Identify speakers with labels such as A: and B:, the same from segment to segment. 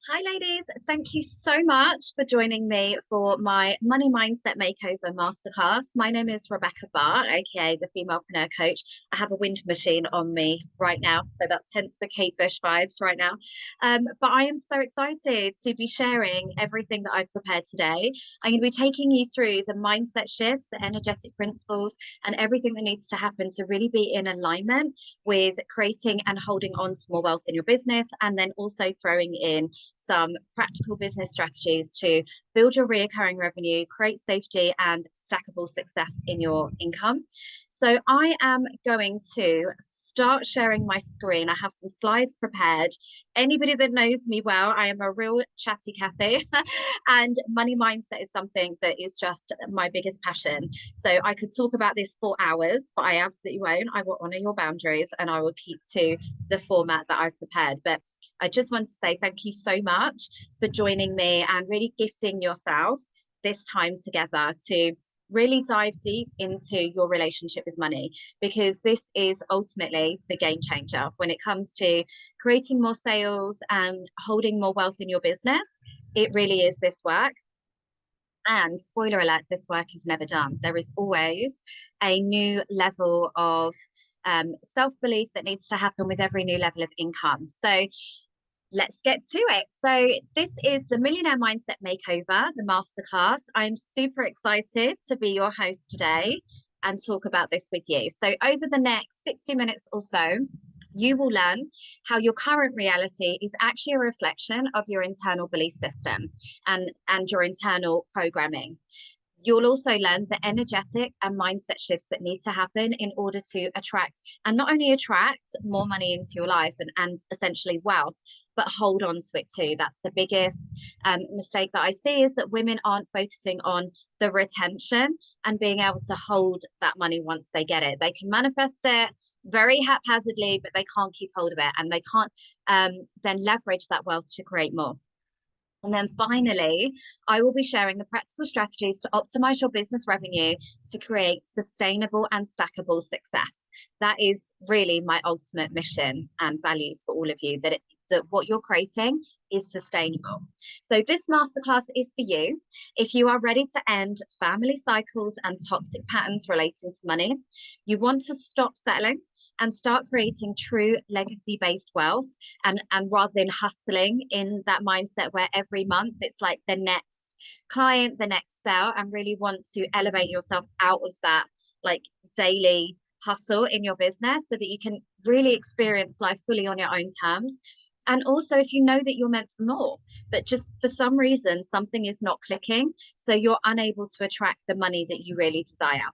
A: Hi, ladies. Thank you so much for joining me for my Money Mindset Makeover Masterclass. My name is Rebecca Barr, aka the Femalepreneur Coach. I have a wind machine on me right now, so that's hence the Kate Bush vibes right now. But I am so excited to be sharing everything that I've prepared today. I'm going to be taking you through the mindset shifts, the energetic principles, and everything that needs to happen to really be in alignment with creating and holding on to more wealth in your business, and then also throwing in some practical business strategies to build your reoccurring revenue, create safety and stackable success in your income. So I am going to start sharing my screen. I have some slides prepared. Anybody that knows me well, I am a real chatty Cathy and money mindset is something that is just my biggest passion. So I could talk about this for hours, but I absolutely won't. I will honor your boundaries and I will keep to the format that I've prepared. But I just want to say thank you so much for joining me and really gifting yourself this time together to really dive deep into your relationship with money, because this is ultimately the game changer when it comes to creating more sales and holding more wealth in your business. It really is this work. And spoiler alert, this work is never done. There is always a new level of self-belief that needs to happen with every new level of income. So let's get to it. So this is the Millionaire Mindset Makeover, the masterclass. I'm super excited to be your host today and talk about this with you. So over the next 60 minutes or so, you will learn how your current reality is actually a reflection of your internal belief system and your internal programming. You'll also learn the energetic and mindset shifts that need to happen in order to attract, and not only attract more money into your life and essentially wealth, but hold on to it too. That's the biggest mistake that I see, is that women aren't focusing on the retention and being able to hold that money once they get it. They can manifest it very haphazardly, but they can't keep hold of it, and they can't then leverage that wealth to create more. And then finally, I will be sharing the practical strategies to optimize your business revenue to create sustainable and stackable success. That is really my ultimate mission and values for all of you, that what you're creating is sustainable. So this masterclass is for you if you are ready to end family cycles and toxic patterns relating to money. You want to stop settling and start creating true legacy-based wealth, and rather than hustling in that mindset where every month it's like the next client, the next sale, and really want to elevate yourself out of that like daily hustle in your business so that you can really experience life fully on your own terms. And also, if you know that you're meant for more, but just for some reason something is not clicking, so you're unable to attract the money that you really desire.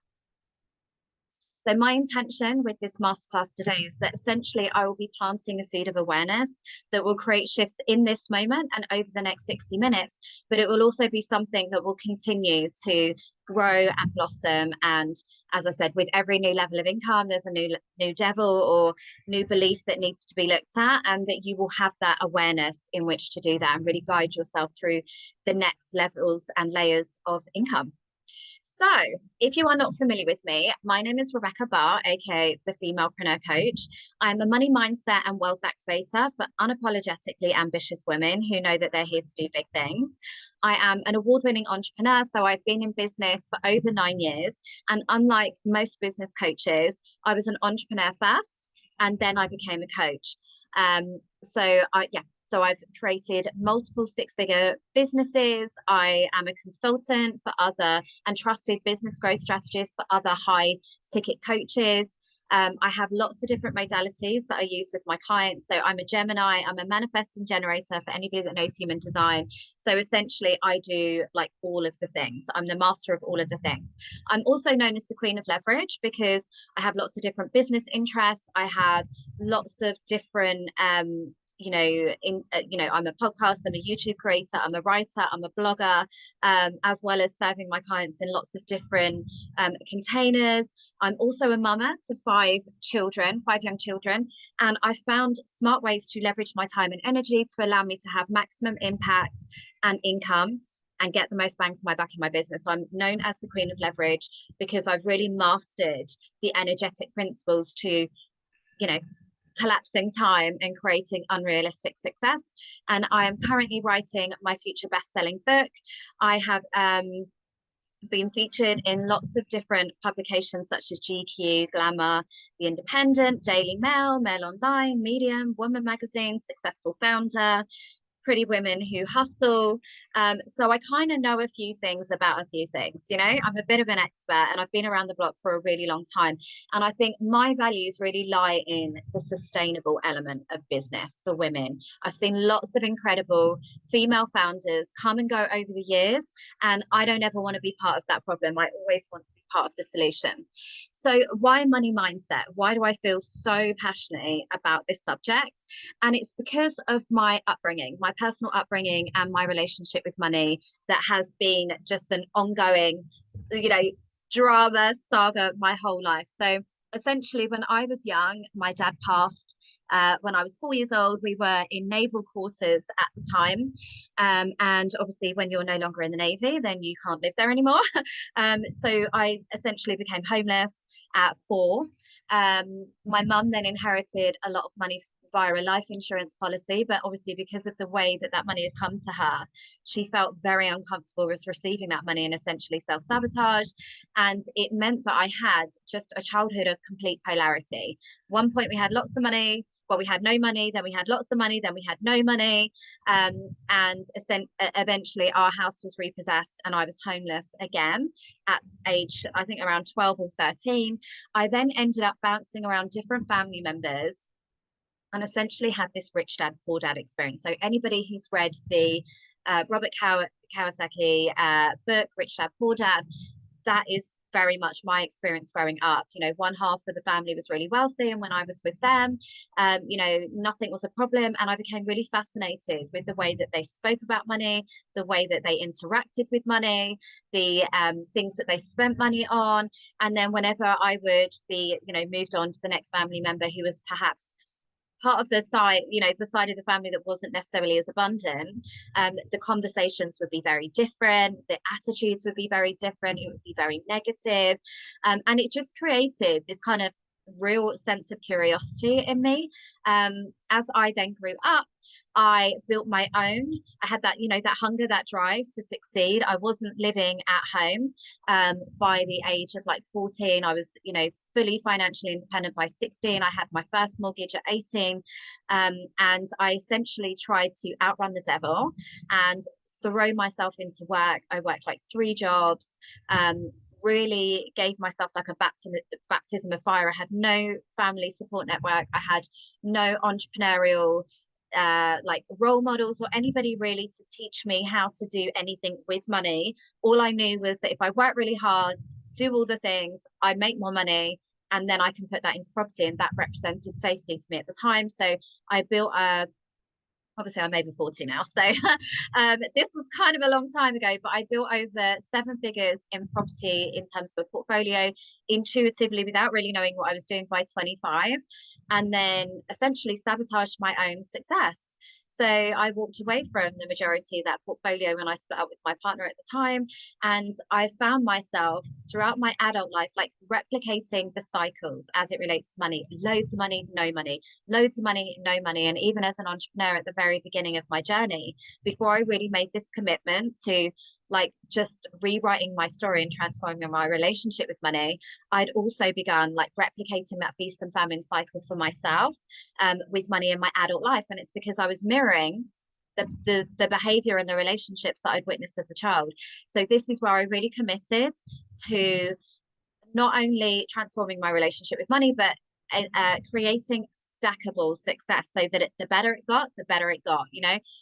A: So my intention with this masterclass today is that essentially I will be planting a seed of awareness that will create shifts in this moment and over the next 60 minutes, but it will also be something that will continue to grow and blossom. And as I said, with every new level of income, there's a new devil or new belief that needs to be looked at, and that you will have that awareness in which to do that and really guide yourself through the next levels and layers of income. So, if you are not familiar with me, my name is Rebecca Barr, aka the Femalepreneur Coach. I'm a money mindset and wealth activator for unapologetically ambitious women who know that they're here to do big things. I am an award-winning entrepreneur, so I've been in business for over 9 years. And unlike most business coaches, I was an entrepreneur first, and then I became a coach. So I've created multiple six-figure businesses. I am a consultant for other and trusted business growth strategists for other high-ticket coaches. I have lots of different modalities that I use with my clients. So I'm a Gemini, I'm a manifesting generator for anybody that knows human design. So essentially I do like all of the things. I'm the master of all of the things. I'm also known as the Queen of Leverage because I have lots of different business interests. I have lots of different I'm a podcast, I'm a YouTube creator, I'm a writer, I'm a blogger, as well as serving my clients in lots of different containers. I'm also a mumma to 5 young children, and I found smart ways to leverage my time and energy to allow me to have maximum impact and income and get the most bang for my buck in my business. So I'm known as the Queen of Leverage because I've really mastered the energetic principles to, collapsing time and creating unrealistic success. And I am currently writing my future best-selling book. I have been featured in lots of different publications such as GQ, Glamour, The Independent, Daily Mail, Mail Online, Medium, Woman Magazine, Successful Founder, Pretty Women Who Hustle. So I kind of know a few things about a few things. I'm a bit of an expert, and I've been around the block for a really long time. And I think my values really lie in the sustainable element of business for women. I've seen lots of incredible female founders come and go over the years, and I don't ever want to be part of that problem. I always want to be part of the solution. So why money mindset? Why do I feel so passionate about this subject? And it's because of my upbringing, my personal upbringing, and my relationship with money that has been just an ongoing, drama saga my whole life. So essentially, when I was young, my dad passed. When I was 4 years old. We were in naval quarters at the time. And obviously, when you're no longer in the Navy, then you can't live there anymore. So I essentially became homeless at 4. My mum then inherited a lot of money via a life insurance policy, but obviously because of the way that money had come to her, she felt very uncomfortable with receiving that money and essentially self-sabotaged. And it meant that I had just a childhood of complete polarity. One point we had lots of money, well, we had no money, then we had lots of money, then we had no money. And eventually our house was repossessed and I was homeless again at age, I think around 12 or 13. I then ended up bouncing around different family members and essentially had this rich dad, poor dad experience. So anybody who's read the Robert Kiyosaki book, Rich Dad, Poor Dad, that is very much my experience growing up. One half of the family was really wealthy, and when I was with them, nothing was a problem. And I became really fascinated with the way that they spoke about money, the way that they interacted with money, the things that they spent money on. And then whenever I would be, moved on to the next family member who was perhaps part of the side, the side of the family that wasn't necessarily as abundant, the conversations would be very different, the attitudes would be very different, it would be very negative, and it just created this kind of real sense of curiosity in me. As I then grew up, I built my own. I had that, that hunger, that drive to succeed. I wasn't living at home by the age of like 14. I was, fully financially independent by 16. I had my first mortgage at 18. And I essentially tried to outrun the devil and throw myself into work. I worked like 3 jobs, really gave myself like a baptism of fire. I had no family support network. I had no entrepreneurial like role models or anybody really to teach me how to do anything with money. All I knew was that if I work really hard, do all the things, I make more money, and then I can put that into property, and that represented safety to me at the time. So I built obviously I'm over 40 now, so this was kind of a long time ago, but I built over 7 figures in property in terms of a portfolio intuitively without really knowing what I was doing by 25, and then essentially sabotaged my own success. So I walked away from the majority of that portfolio when I split up with my partner at the time. And I found myself throughout my adult life, like replicating the cycles as it relates to money. Loads of money, no money, loads of money, no money. And even as an entrepreneur at the very beginning of my journey, before I really made this commitment to like just rewriting my story and transforming my relationship with money, I'd also begun like replicating that feast and famine cycle for myself with money in my adult life. And it's because I was mirroring the behavior and the relationships that I'd witnessed as a child. So this is where I really committed to not only transforming my relationship with money, but creating stackable success, so that the better it got, the better it got.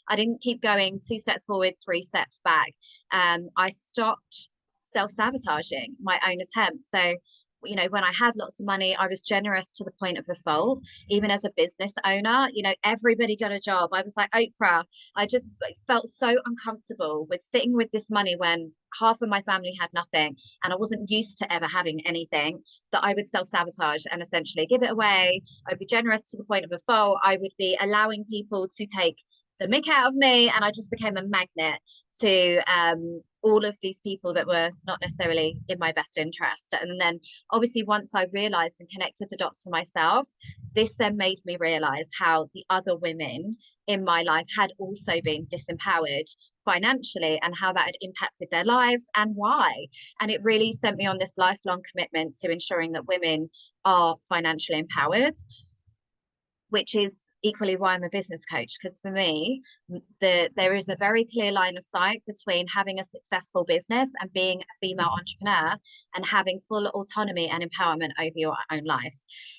A: I didn't keep going 2 steps forward, 3 steps back. I stopped self-sabotaging my own attempts. So when I had lots of money, I was generous to the point of a fault. Even as a business owner, everybody got a job. I was like Oprah. I just felt so uncomfortable with sitting with this money when half of my family had nothing, and I wasn't used to ever having anything, that I would self-sabotage and essentially give it away. I'd be generous to the point of a fault. I would be allowing people to take the mick out of me, and I just became a magnet to all of these people that were not necessarily in my best interest. And then obviously once I realized and connected the dots for myself, this then made me realize how the other women in my life had also been disempowered financially, and how that had impacted their lives and why. And it really sent me on this lifelong commitment to ensuring that women are financially empowered, which is equally why I'm a business coach. Because for me, there is a very clear line of sight between having a successful business and being a female entrepreneur and having full autonomy and empowerment over your own life.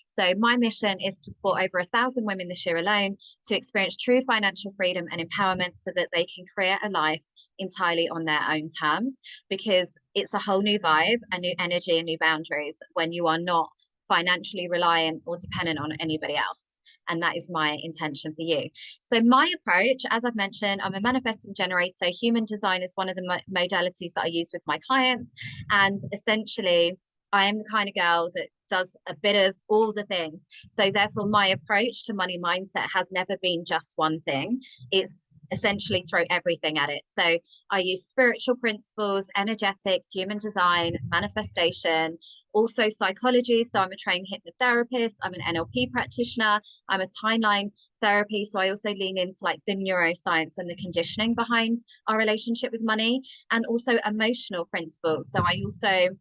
A: So my mission is to support over 1,000 women this year alone to experience true financial freedom and empowerment so that they can create a life entirely on their own terms, because it's a whole new vibe, a new energy, and new boundaries when you are not financially reliant or dependent on anybody else. And that is my intention for you. So my approach, as I've mentioned, I'm a manifesting generator. Human design is one of the modalities that I use with my clients. And essentially, I am the kind of girl that does a bit of all the things. So therefore, my approach to money mindset has never been just one thing. It's essentially throw everything at it. So I use spiritual principles, energetics, human design, manifestation, also psychology. So I'm a trained hypnotherapist, I'm an NLP practitioner, I'm a timeline therapy. So I also lean into like the neuroscience and the conditioning behind our relationship with money, and also emotional principles. So I also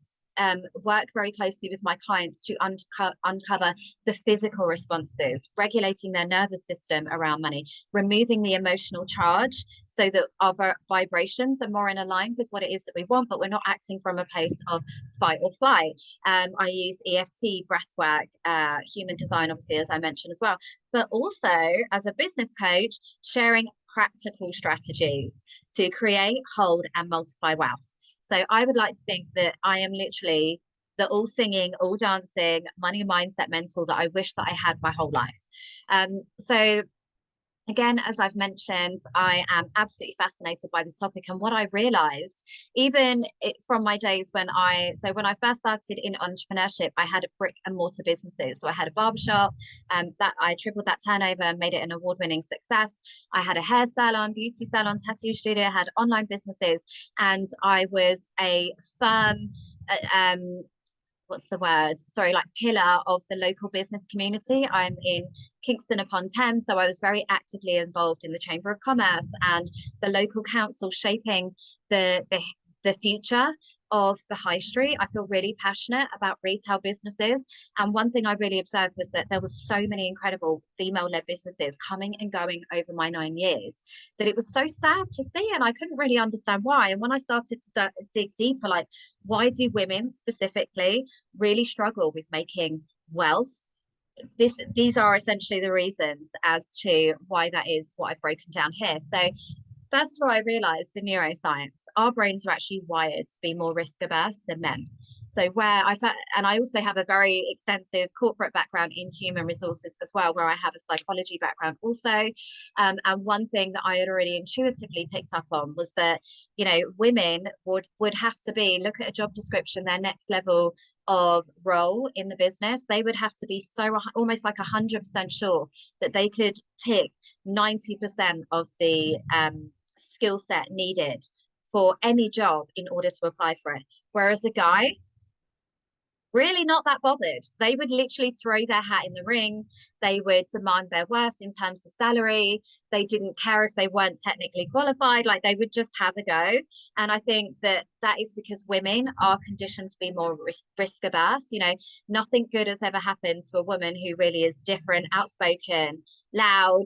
A: work very closely with my clients to uncover the physical responses, regulating their nervous system around money, removing the emotional charge so that our vibrations are more in line with what it is that we want, but we're not acting from a place of fight or flight. I use EFT, breath work, human design, obviously, as I mentioned as well, but also as a business coach, sharing practical strategies to create, hold, and multiply wealth. So I would like to think that I am literally the all singing, all dancing, money mindset mentor that I wish that I had my whole life. So again, as I've mentioned, I am absolutely fascinated by this topic. And what I realized, even from my days when when I first started in entrepreneurship, I had brick and mortar businesses. So I had a barbershop that I tripled that turnover and made it an award-winning success. I had a hair salon, beauty salon, tattoo studio, had online businesses, and I was a firm what's the word? Sorry, like pillar of the local business community. I'm in Kingston upon Thames, so I was very actively involved in the Chamber of Commerce and the local council shaping the future of the high street. I feel really passionate about retail businesses, and one thing I really observed was that there was so many incredible female-led businesses coming and going over my 9 years that it was so sad to see, and I couldn't really understand why. And when I started to dig deeper, like, why do women specifically really struggle with making wealth? These are essentially the reasons as to why that is, what I've broken down here. So first of all, I realized the neuroscience, our brains are actually wired to be more risk averse than men. So and I also have a very extensive corporate background in human resources as well, where I have a psychology background also. And one thing that I had already intuitively picked up on was that, women would have to look at a job description, their next level of role in the business, they would have to be so almost like 100% sure that they could tick 90% of the skill set needed for any job in order to apply for it. Whereas the guy, really not that bothered. They would literally throw their hat in the ring. They would demand their worth in terms of salary. They didn't care if they weren't technically qualified. Like, they would just have a go. And I think that is because women are conditioned to be more risk averse. Nothing good has ever happened to a woman who really is different, outspoken, loud,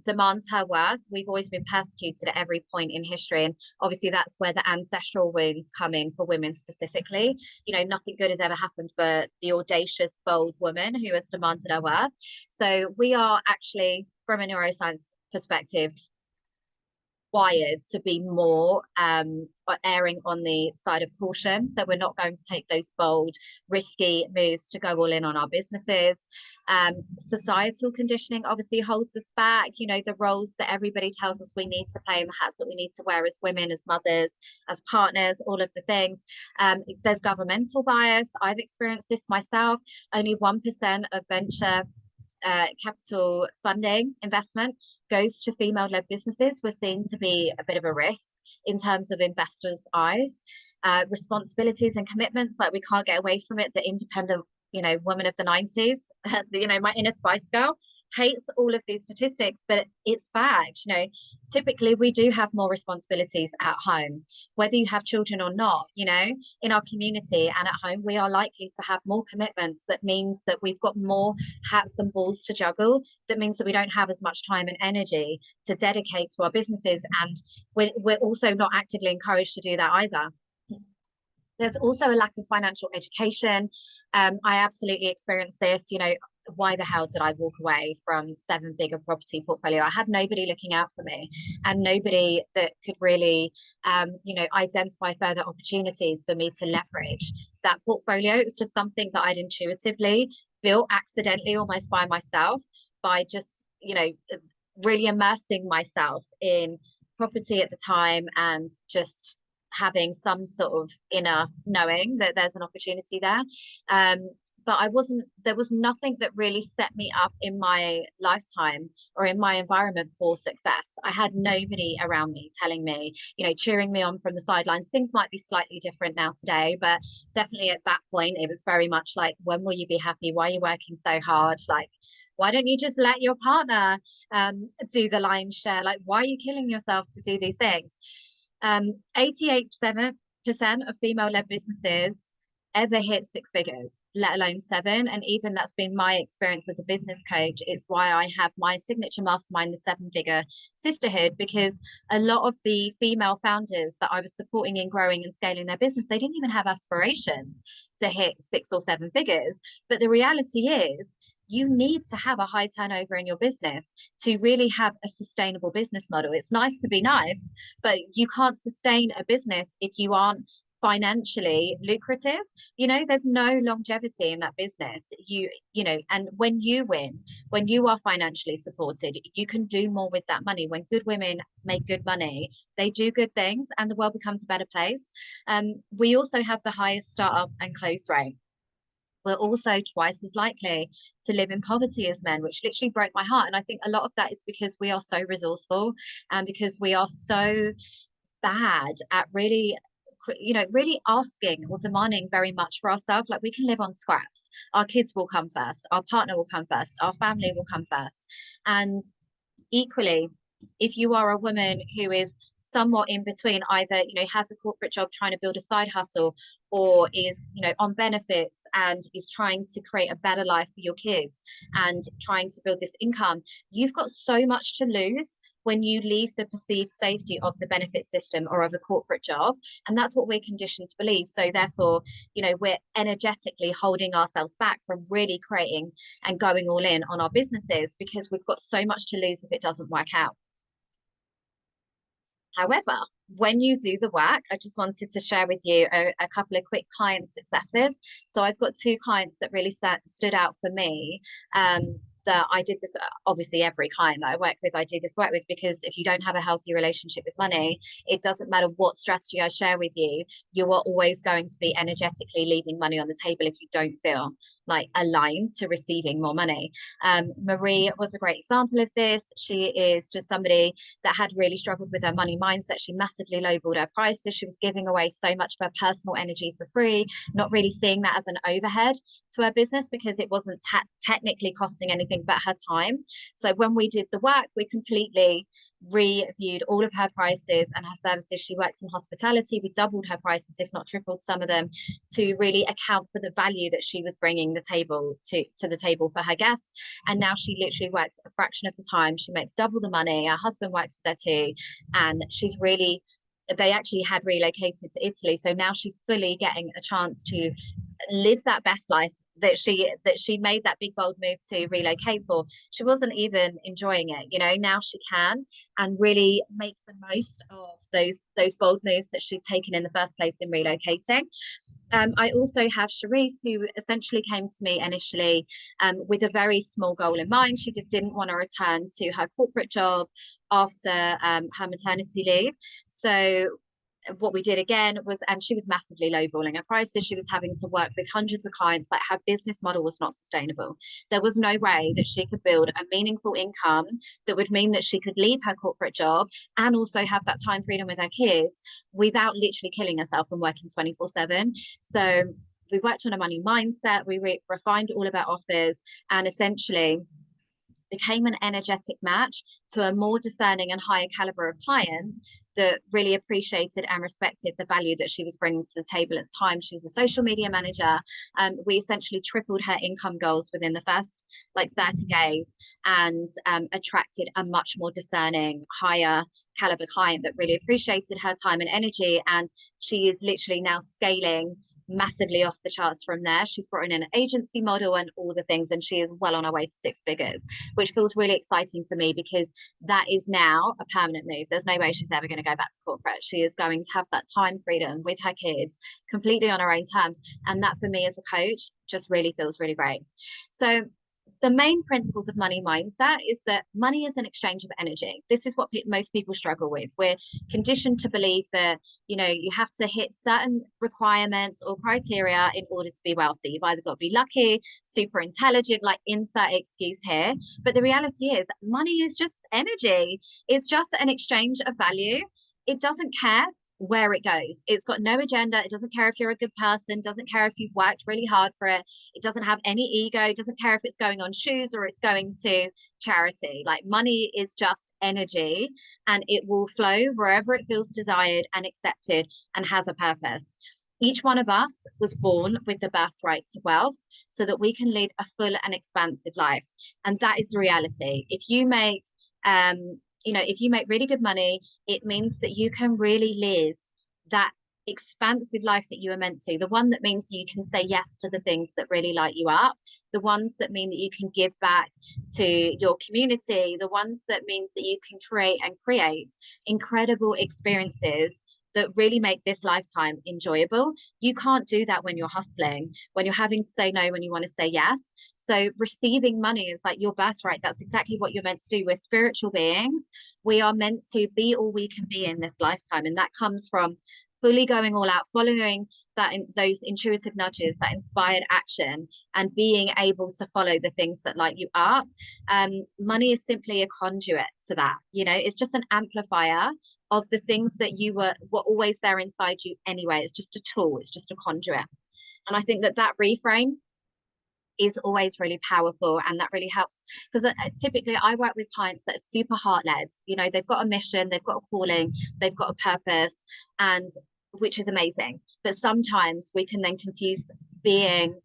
A: demands her worth. We've always been persecuted at every point in history. And obviously that's where the ancestral wounds come in for women specifically. Nothing good has ever happened for the audacious, bold woman who has demanded her worth. So we are actually, from a neuroscience perspective, wired to be more erring on the side of caution. So we're not going to take those bold, risky moves to go all in on our businesses. Societal conditioning obviously holds us back. The roles that everybody tells us we need to play and the hats that we need to wear as women, as mothers, as partners, all of the things. There's governmental bias. I've experienced this myself. Only 1% of venture capital funding investment goes to female-led businesses, we're seen to be a bit of a risk in terms of investors' eyes. Responsibilities and commitments, like we can't get away from it. The independent, woman of the 90s, my inner Spice Girl hates all of these statistics, but it's fact. Typically we do have more responsibilities at home, whether you have children or not. In our community and at home, we are likely to have more commitments. That means that we've got more hats and balls to juggle. That means that we don't have as much time and energy to dedicate to our businesses, and we're also not actively encouraged to do that either. There's also a lack of financial education. I absolutely experienced this. Why the hell did I walk away from 7-figure property portfolio? I had nobody looking out for me, and nobody that could really, identify further opportunities for me to leverage that portfolio. It was just something that I'd intuitively built accidentally, almost by myself, by just, really immersing myself in property at the time, and just having some sort of inner knowing that there's an opportunity there. But there was nothing that really set me up in my lifetime or in my environment for success. I had nobody around me telling me, cheering me on from the sidelines. Things might be slightly different now today, but definitely at that point, it was very much like, when will you be happy? Why are you working so hard? Like, why don't you just let your partner do the lion's share? Like, why are you killing yourself to do these things? 88% of female-led businesses ever hit 6 figures, let alone 7. And even that's been my experience as a business coach. It's why I have my signature mastermind, the 7-figure sisterhood, because a lot of the female founders that I was supporting in growing and scaling their business, they didn't even have aspirations to hit 6 or 7 figures. But the reality is, you need to have a high turnover in your business to really have a sustainable business model. It's nice to be nice, but you can't sustain a business if you aren't financially lucrative. There's no longevity in that business. And when you win, when you are financially supported, you can do more with that money. When good women make good money, they do good things, and the world becomes a better place. We also have the highest startup and close rate. We're also twice as likely to live in poverty as men, which literally broke my heart. And I think a lot of that is because we are so resourceful, and because we are so bad at really asking or demanding very much for ourselves. Like, we can live on scraps. Our kids will come first, our partner will come first, our family will come first. And equally, if you are a woman who is somewhat in between, either has a corporate job trying to build a side hustle, or is on benefits and is trying to create a better life for your kids and trying to build this income, you've got so much to lose when you leave the perceived safety of the benefit system or of a corporate job. And that's what we're conditioned to believe. So therefore, we're energetically holding ourselves back from really creating and going all in on our businesses, because we've got so much to lose if it doesn't work out. However, when you do the work, I just wanted to share with you a couple of quick client successes. So I've got 2 clients that really stood out for me. That I did this, obviously every client that I work with, I do this work with, because if you don't have a healthy relationship with money, it doesn't matter what strategy I share with you, you are always going to be energetically leaving money on the table if you don't feel like aligned to receiving more money. Marie was a great example of this. She is just somebody that had really struggled with her money mindset. She massively lowballed her prices. She was giving away so much of her personal energy for free, not really seeing that as an overhead to her business, because it wasn't technically costing anything but her time. So when we did the work, we completely reviewed all of her prices and her services. She works in hospitality. We doubled her prices, if not tripled some of them, to really account for the value that she was bringing the table to the table for her guests. And now she literally works a fraction of the time. She makes double the money. Her husband works with her too, and they actually had relocated to Italy, so now she's fully getting a chance to live that best life that she made that big bold move to relocate for. She wasn't even enjoying it. Now she can, and really make the most of those bold moves that she'd taken in the first place in relocating. I also have Charisse, who essentially came to me initially with a very small goal in mind. She just didn't want to return to her corporate job after her maternity leave. So what we did again was, and she was massively lowballing her prices. She was having to work with hundreds of clients. Like, her business model was not sustainable. There was no way that she could build a meaningful income that would mean that she could leave her corporate job and also have that time freedom with her kids without literally killing herself and working 24/7. So we worked on a money mindset. We refined all of our offers, and essentially became an energetic match to a more discerning and higher caliber of client that really appreciated and respected the value that she was bringing to the table. At the time, she was a social media manager. We essentially tripled her income goals within the first 30 days, and attracted a much more discerning, higher caliber client that really appreciated her time and energy. And she is literally now scaling massively off the charts from there. She's brought in an agency model and all the things, and she is well on her way to 6 figures, which feels really exciting for me, because that is now a permanent move. There's no way she's ever going to go back to corporate. She is going to have that time freedom with her kids completely on her own terms, and that for me as a coach just really feels really great. So the main principles of money mindset is that money is an exchange of energy. This is what most people struggle with. We're conditioned to believe that, you have to hit certain requirements or criteria in order to be wealthy. You've either got to be lucky, super intelligent, insert excuse here. But the reality is money is just energy. It's just an exchange of value. It doesn't care where it goes. It's got no agenda. It doesn't care if you're a good person, doesn't care if you've worked really hard for it. It doesn't have any ego. It doesn't care if it's going on shoes or it's going to charity. Money is just energy, and it will flow wherever it feels desired and accepted and has a purpose. Each one of us was born with the birthright to wealth so that we can lead a full and expansive life. And that is the reality. If you make really good money, it means that you can really live that expansive life that you are meant to, the one that means you can say yes to the things that really light you up, the ones that mean that you can give back to your community, the ones that means that you can create incredible experiences that really make this lifetime enjoyable. You can't do that when you're hustling, when you're having to say no when you want to say yes. So receiving money is like your birthright. That's exactly what you're meant to do. We're spiritual beings. We are meant to be all we can be in this lifetime. And that comes from fully going all out, following those intuitive nudges, that inspired action, and being able to follow the things that light you up. Money is simply a conduit to that. It's just an amplifier of the things that were always there inside you anyway. It's just a tool. It's just a conduit. And I think that reframe is always really powerful, and that really helps, because typically I work with clients that are super heart-led. They've got a mission, they've got a calling, they've got a purpose, and which is amazing. But sometimes we can then confuse being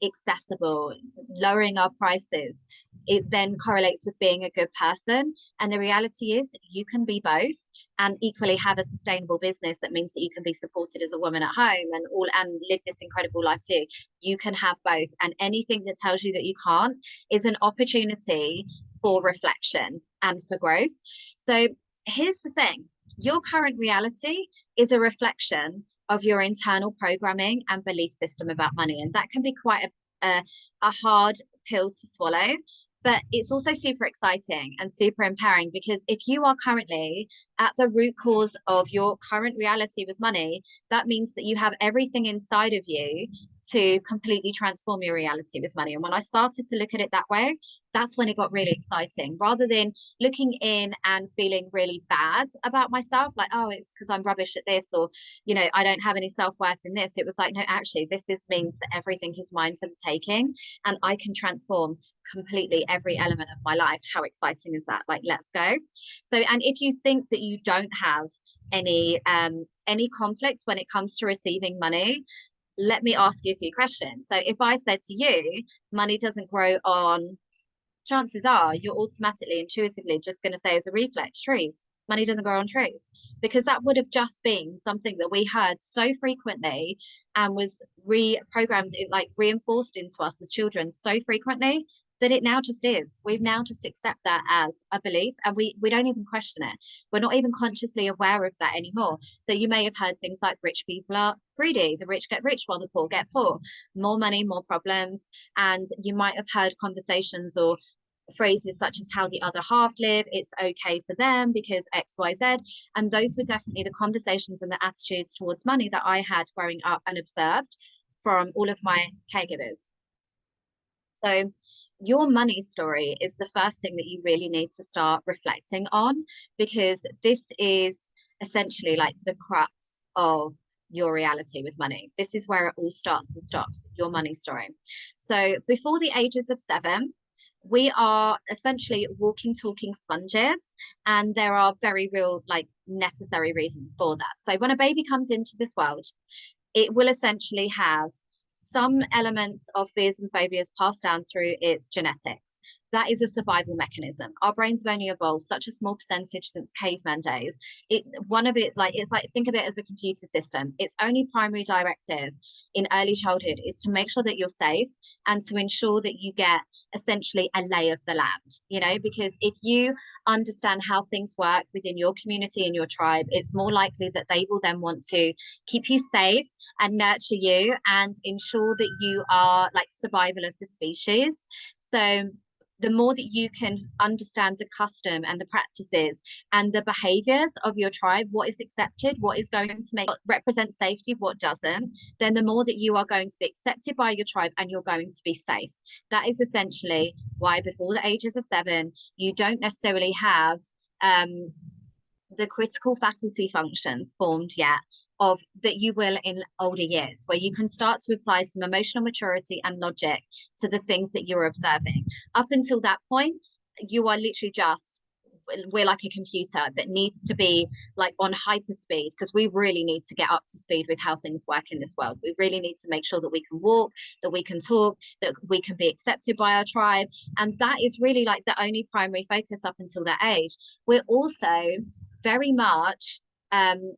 A: accessible, lowering our prices. It then correlates with being a good person. And the reality is you can be both and equally have a sustainable business that means that you can be supported as a woman at home and live this incredible life too. You can have both. And anything that tells you that you can't is an opportunity for reflection and for growth. So here's the thing. Your current reality is a reflection of your internal programming and belief system about money. And that can be quite a hard pill to swallow, but it's also super exciting and super empowering, because if you are currently at the root cause of your current reality with money, that means that you have everything inside of you to completely transform your reality with money. And when I started to look at it that way, that's when it got really exciting. Rather than looking in and feeling really bad about myself, like, oh, it's because I'm rubbish at this, or, I don't have any self-worth in this. It was like, no, actually, means that everything is mine for the taking, and I can transform completely every element of my life. How exciting is that? Let's go. So, and if you think that you don't have any conflict when it comes to receiving money, let me ask you a few questions. So if I said to you, money doesn't grow on, chances are you're automatically, intuitively just going to say as a reflex, trees. Money doesn't grow on trees, because that would have just been something that we heard so frequently and was reprogrammed, reinforced into us as children so frequently that it now just is. We've now just accept that as a belief, and we don't even question it. We're not even consciously aware of that anymore. So you may have heard things like rich people are greedy, the rich get rich while the poor get poor, more money, more problems. And you might have heard conversations or phrases such as how the other half live, it's okay for them because XYZ. And those were definitely the conversations and the attitudes towards money that I had growing up and observed from all of my caregivers. So your money story is the first thing that you really need to start reflecting on, because this is essentially like the crux of your reality with money. This is where it all starts and stops, your money story. So before the ages of 7, we are essentially walking, talking sponges, and there are very real, like, necessary reasons for that. So when a baby comes into this world, it will essentially have some elements of fears and phobias passed down through its genetics. That is a survival mechanism. Our brains have only evolved such a small percentage since caveman days. It's like, think of it as a computer system. Its only primary directive in early childhood is to make sure that you're safe and to ensure that you get essentially a lay of the land, because if you understand how things work within your community and your tribe, it's more likely that they will then want to keep you safe and nurture you and ensure that you are like survival of the species. So the more that you can understand the custom and the practices and the behaviors of your tribe, what is accepted, what is going to represent safety, what doesn't, then the more that you are going to be accepted by your tribe and you're going to be safe. That is essentially why before the ages of 7, you don't necessarily have the critical faculty functions formed yet of that you will in older years, where you can start to apply some emotional maturity and logic to the things that you're observing. Up until that point, you are literally we're like a computer that needs to be like on hyper speed, because we really need to get up to speed with how things work in this world. We really need to make sure that we can walk, that we can talk, that we can be accepted by our tribe. And that is really like the only primary focus up until that age. We're also very much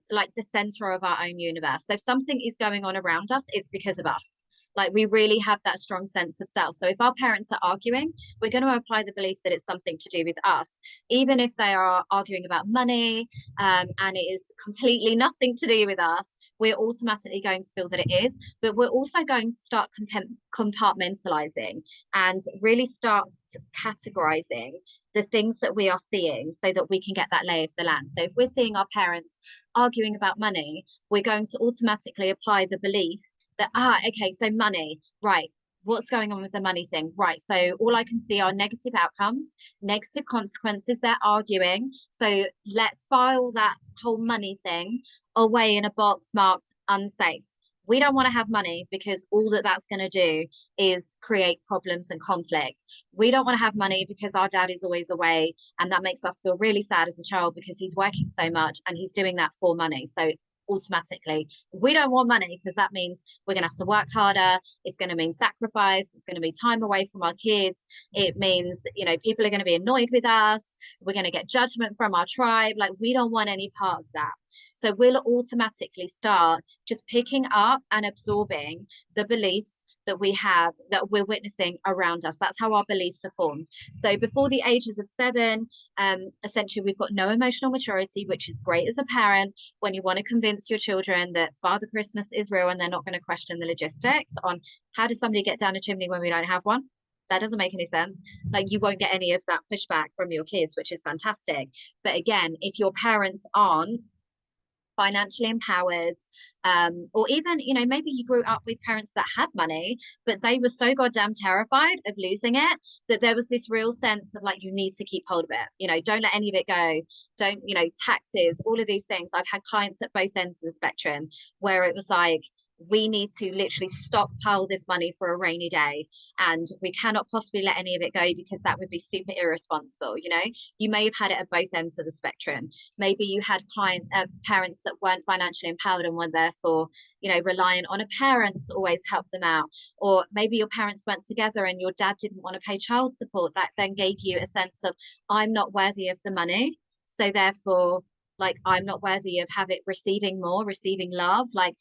A: like the center of our own universe. So if something is going on around us, it's because of us. Like, we really have that strong sense of self. So if our parents are arguing, we're going to apply the belief that it's something to do with us, even if they are arguing about money, and it is completely nothing to do with us. We're automatically going to feel that it is, but we're also going to start compartmentalizing and really start categorizing the things that we are seeing so that we can get that lay of the land. So if we're seeing our parents arguing about money, we're going to automatically apply the belief that, okay, so money, right, what's going on with the money thing? Right, so all I can see are negative outcomes, negative consequences, they're arguing. So let's file that whole money thing away in a box marked unsafe. We don't want to have money because all that that's going to do is create problems and conflict. We don't want to have money because our dad is always away, and that makes us feel really sad as a child because he's working so much and he's doing that for money. So automatically, we don't want money because that means we're going to have to work harder. It's going to mean sacrifice. It's going to be time away from our kids. It means, people are going to be annoyed with us. We're going to get judgment from our tribe. Like, we don't want any part of that. So we'll automatically start just picking up and absorbing the beliefs that we have, that we're witnessing around us. That's how our beliefs are formed. So before the ages of 7, essentially we've got no emotional maturity, which is great as a parent when you want to convince your children that Father Christmas is real and they're not going to question the logistics on how does somebody get down a chimney when we don't have one. That doesn't make any sense. Like, you won't get any of that pushback from your kids, which is fantastic. But again, if your parents aren't financially empowered, or even, maybe you grew up with parents that had money, but they were so goddamn terrified of losing it that there was this real sense of like, you need to keep hold of it, don't let any of it go, don't, taxes, all of these things. I've had clients at both ends of the spectrum where it was like, we need to literally stockpile this money for a rainy day, and we cannot possibly let any of it go because that would be super irresponsible. You may have had it at both ends of the spectrum. Maybe you had parents that weren't financially empowered and were therefore reliant on a parent to always help them out, or maybe your parents went together and your dad didn't want to pay child support. That then gave you a sense of, I'm not worthy of the money, so therefore, like, I'm not worthy of receiving love. Like,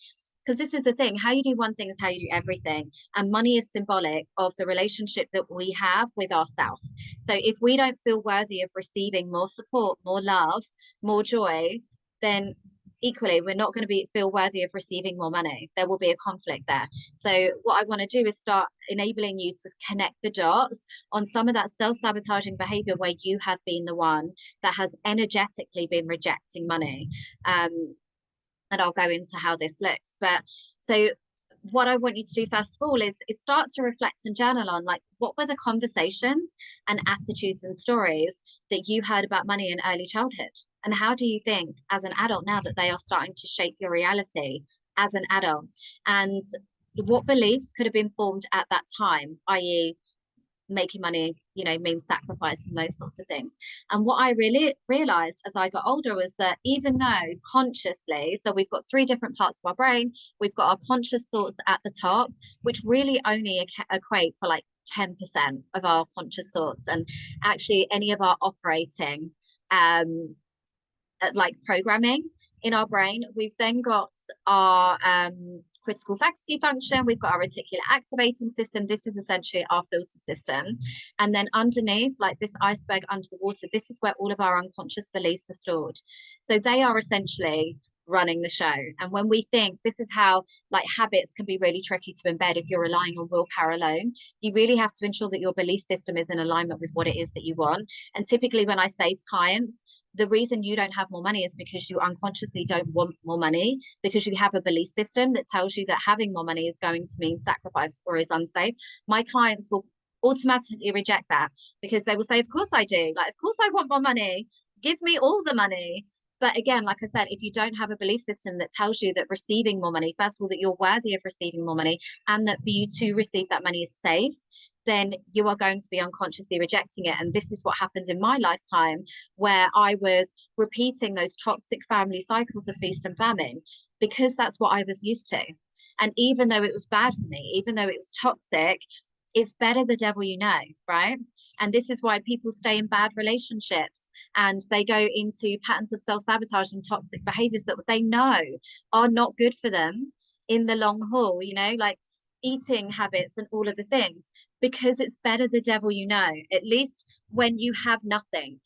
A: because this is the thing, how you do one thing is how you do everything, and money is symbolic of the relationship that we have with ourselves. So if we don't feel worthy of receiving more support, more love, more joy, then equally, we're not going to feel worthy of receiving more money. There will be a conflict there. So what I want to do is start enabling you to connect the dots on some of that self-sabotaging behavior where you have been the one that has energetically been rejecting money. And I'll go into how this looks. But so what I want you to do first of all is start to reflect and journal on, like, what were the conversations and attitudes and stories that you heard about money in early childhood? And how do you think as an adult now that they are starting to shape your reality as an adult? And what beliefs could have been formed at that time, i.e., making money, means sacrifice and those sorts of things. And what I really realized as I got older was that even though consciously, so we've got 3 different parts of our brain, we've got our conscious thoughts at the top, which really only equate for like 10% of our conscious thoughts, and actually any of our operating like programming in our brain. We've then got our critical faculty function, we've got our reticular activating system. This is essentially our filter system. And then underneath, like this iceberg under the water, this is where all of our unconscious beliefs are stored. So they are essentially running the show. And when we think, this is how like habits can be really tricky to embed if you're relying on willpower alone. You really have to ensure that your belief system is in alignment with what it is that you want. And typically when I say to clients, the reason you don't have more money is because you unconsciously don't want more money, because you have a belief system that tells you that having more money is going to mean sacrifice or is unsafe. My clients will automatically reject that because they will say, of course I do. Like, of course I want more money. Give me all the money. But again, like I said, if you don't have a belief system that tells you that receiving more money, first of all, that you're worthy of receiving more money, and that for you to receive that money is safe, then you are going to be unconsciously rejecting it. And this is what happened in my lifetime, where I was repeating those toxic family cycles of feast and famine, because that's what I was used to. And even though it was bad for me, even though it was toxic, it's better the devil you know, right? And this is why people stay in bad relationships and they go into patterns of self-sabotage and toxic behaviors that they know are not good for them in the long haul, like eating habits and all of the things, because it's better the devil you know. At least when you have nothing,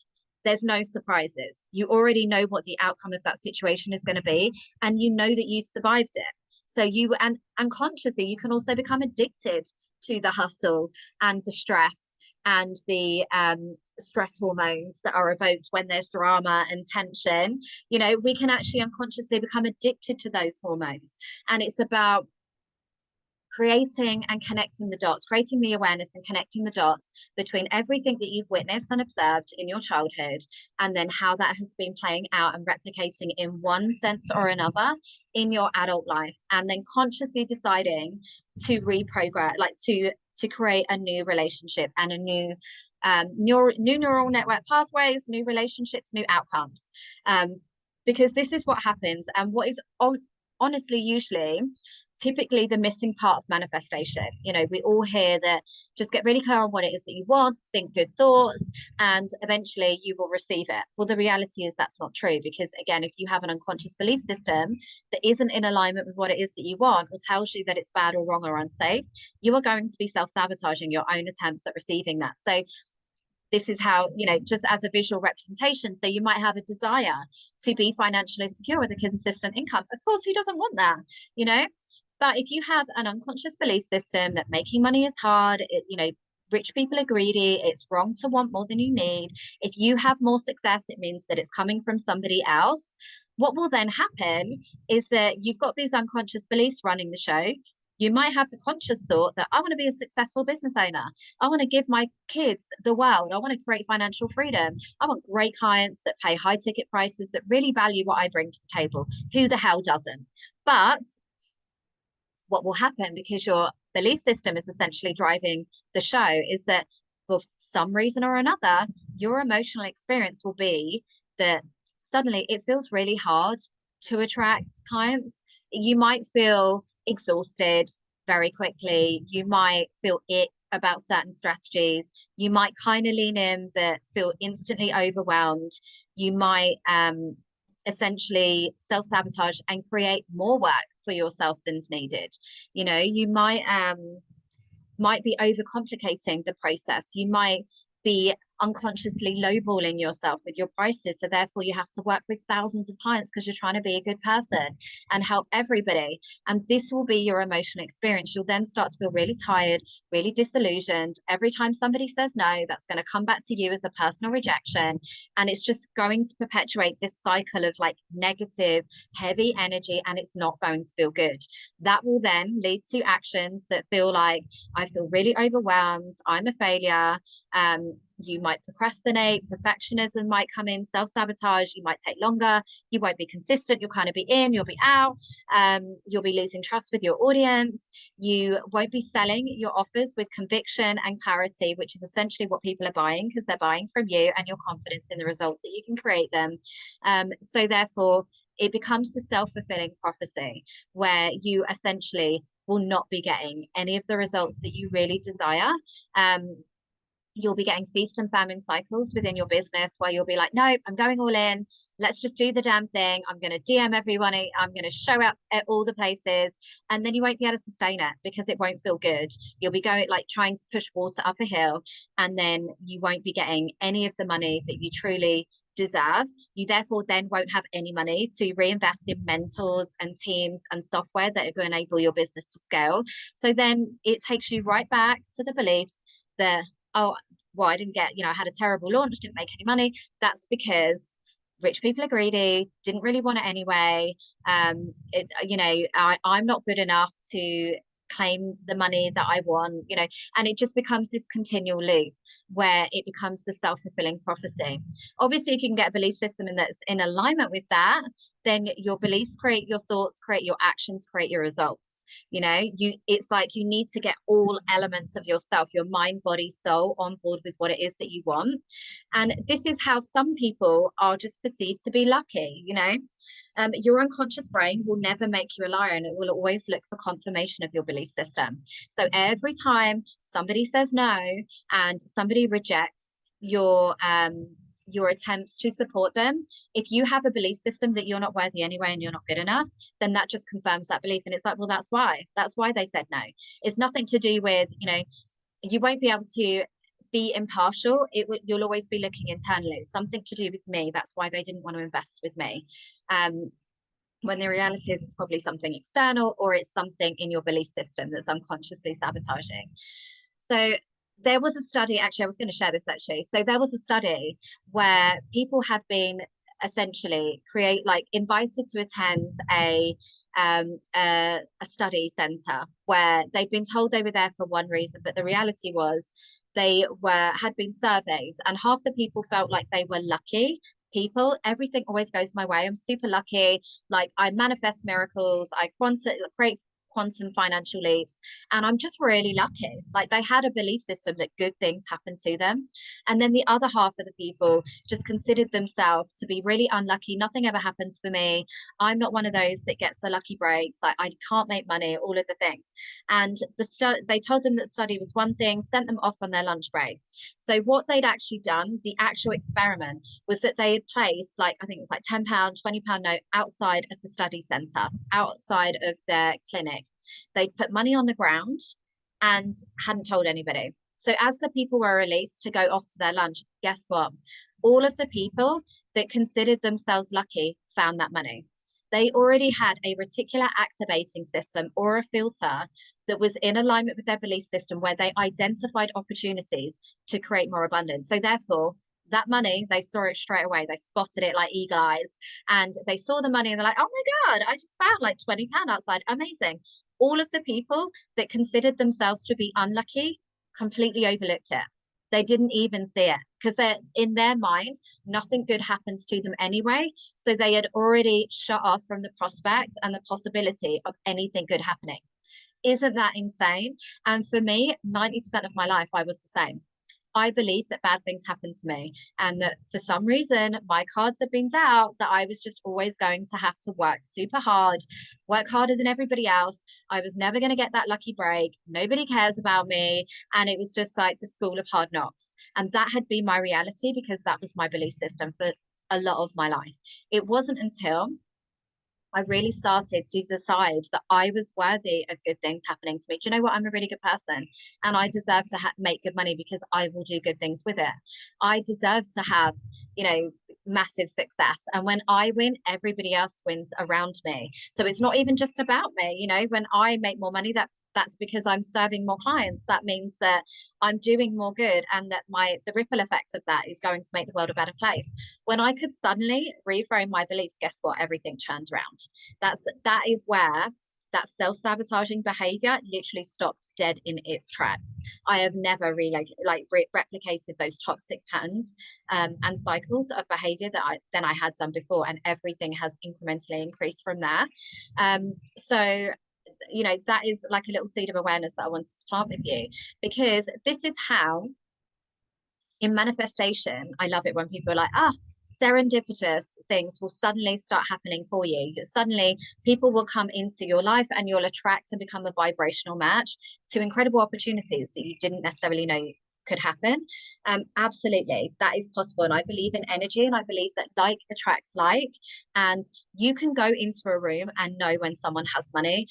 A: there's no surprises. You already know what the outcome of that situation is going to be, and you know that you've survived it. So and unconsciously, you can also become addicted to the hustle and the stress and the stress hormones that are evoked when there's drama and tension. We can actually unconsciously become addicted to those hormones. And it's about creating and connecting the dots, creating the awareness and connecting the dots between everything that you've witnessed and observed in your childhood, and then how that has been playing out and replicating in one sense or another in your adult life, and then consciously deciding to reprogram, like to create a new relationship and a new neural network pathways, new relationships, new outcomes. Because this is what happens, and what is honestly usually typically the missing part of manifestation. We all hear that just get really clear on what it is that you want, think good thoughts, and eventually you will receive it. Well, the reality is that's not true, because again, if you have an unconscious belief system that isn't in alignment with what it is that you want, or tells you that it's bad or wrong or unsafe, you are going to be self-sabotaging your own attempts at receiving that. So this is how, just as a visual representation. So you might have a desire to be financially secure with a consistent income. Of course, who doesn't want that, But if you have an unconscious belief system that making money is hard, rich people are greedy, it's wrong to want more than you need. If you have more success, it means that it's coming from somebody else. What will then happen is that you've got these unconscious beliefs running the show. You might have the conscious thought that I want to be a successful business owner. I want to give my kids the world. I want to create financial freedom. I want great clients that pay high ticket prices, that really value what I bring to the table. Who the hell doesn't? But what will happen, because your belief system is essentially driving the show, is that for some reason or another, your emotional experience will be that suddenly it feels really hard to attract clients. You might feel exhausted very quickly. You might feel ick about certain strategies. You might kind of lean in but feel instantly overwhelmed. You might essentially self-sabotage and create more work for yourself than's needed. You might be overcomplicating the process. You might be unconsciously lowballing yourself with your prices. So therefore you have to work with thousands of clients because you're trying to be a good person and help everybody. And this will be your emotional experience. You'll then start to feel really tired, really disillusioned. Every time somebody says no, that's going to come back to you as a personal rejection. And it's just going to perpetuate this cycle of like negative, heavy energy, and it's not going to feel good. That will then lead to actions that feel like, I feel really overwhelmed, I'm a failure. You might procrastinate, perfectionism might come in, self-sabotage, you might take longer, you won't be consistent, you'll kind of be in, you'll be out, you'll be losing trust with your audience, you won't be selling your offers with conviction and clarity, which is essentially what people are buying, because they're buying from you and your confidence in the results that you can create them. So therefore, it becomes the self-fulfilling prophecy where you essentially will not be getting any of the results that you really desire. You'll be getting feast and famine cycles within your business where you'll be like, nope, I'm going all in. Let's just do the damn thing. I'm going to DM everyone. I'm going to show up at all the places. And then you won't be able to sustain it because it won't feel good. You'll be going like trying to push water up a hill, and then you won't be getting any of the money that you truly deserve. You therefore then won't have any money to reinvest in mentors and teams and software that are going to enable your business to scale. So then it takes you right back to the belief that, oh, well, I didn't get, I had a terrible launch, didn't make any money. That's because rich people are greedy, didn't really want it anyway. I'm not good enough to claim the money that I want, and it just becomes this continual loop where it becomes the self-fulfilling prophecy. Obviously, if you can get a belief system that's in alignment with that, then your beliefs create your thoughts, create your actions, create your results. It's like you need to get all elements of yourself, your mind, body, soul, on board with what it is that you want. And this is how some people are just perceived to be lucky. Your unconscious brain will never make you a liar, and it will always look for confirmation of your belief system. So every time somebody says no and somebody rejects your attempts to support them, if you have a belief system that you're not worthy anyway and you're not good enough, then that just confirms that belief. And it's like, well, that's why they said no. It's nothing to do with, you won't be able to be impartial. You'll always be looking internally. It's something to do with me. That's why they didn't want to invest with me. When the reality is it's probably something external, or it's something in your belief system that's unconsciously sabotaging. So there was a study, actually, I was going to share this actually. So there was a study where people had been essentially invited to attend a study center where they'd been told they were there for one reason, but the reality was they had been surveyed, and half the people felt like they were lucky people. Everything always goes my way. I'm super lucky. Like, I manifest miracles. I create quantum financial leaps, and I'm just really lucky. Like, they had a belief system that good things happen to them. And then the other half of the people just considered themselves to be really unlucky. Nothing ever happens for me. I'm not one of those that gets the lucky breaks. Like, I can't make money, all of the things. And they told them that study was one thing, sent them off on their lunch break. So what they'd actually done, the actual experiment, was that they had placed, like, I think it was like £10, £20 note outside of the study center, outside of their clinic. They'd put money on the ground and hadn't told anybody. So as the people were released to go off to their lunch, guess what? All of the people that considered themselves lucky found that money. They already had a reticular activating system, or a filter, that was in alignment with their belief system, where they identified opportunities to create more abundance. So therefore, that money, they saw it straight away. They spotted it like eagle eyes, and they saw the money and they're like, oh my God, I just found like £20 outside. Amazing. All of the people that considered themselves to be unlucky completely overlooked it. They didn't even see it, because they're in their mind, nothing good happens to them anyway. So they had already shut off from the prospect and the possibility of anything good happening. Isn't that insane? And for me, 90% of my life, I was the same. I believed that bad things happened to me, and that for some reason my cards had been dealt, that I was just always going to have to work super hard, work harder than everybody else. I was never going to get that lucky break. Nobody cares about me. And it was just like the school of hard knocks. And that had been my reality, because that was my belief system for a lot of my life. It wasn't until I really started to decide that I was worthy of good things happening to me. Do you know what? I'm a really good person and I deserve to make good money because I will do good things with it. I deserve to have, massive success. And when I win, everybody else wins around me. So it's not even just about me. When I make more money, that's because I'm serving more clients. That means that I'm doing more good and that the ripple effect of that is going to make the world a better place. When I could suddenly reframe my beliefs, guess what? Everything turned around. That is where that self-sabotaging behavior literally stopped dead in its tracks. I have never really replicated those toxic patterns and cycles of behavior that I had done before, and everything has incrementally increased from there. So that is like a little seed of awareness that I wanted to plant with you, because this is how in manifestation, I love it when people are like, serendipitous things will suddenly start happening for you. Suddenly people will come into your life and you'll attract and become a vibrational match to incredible opportunities that you didn't necessarily know could happen. Absolutely, that is possible. And I believe in energy, and I believe that like attracts like, and you can go into a room and know when someone has money.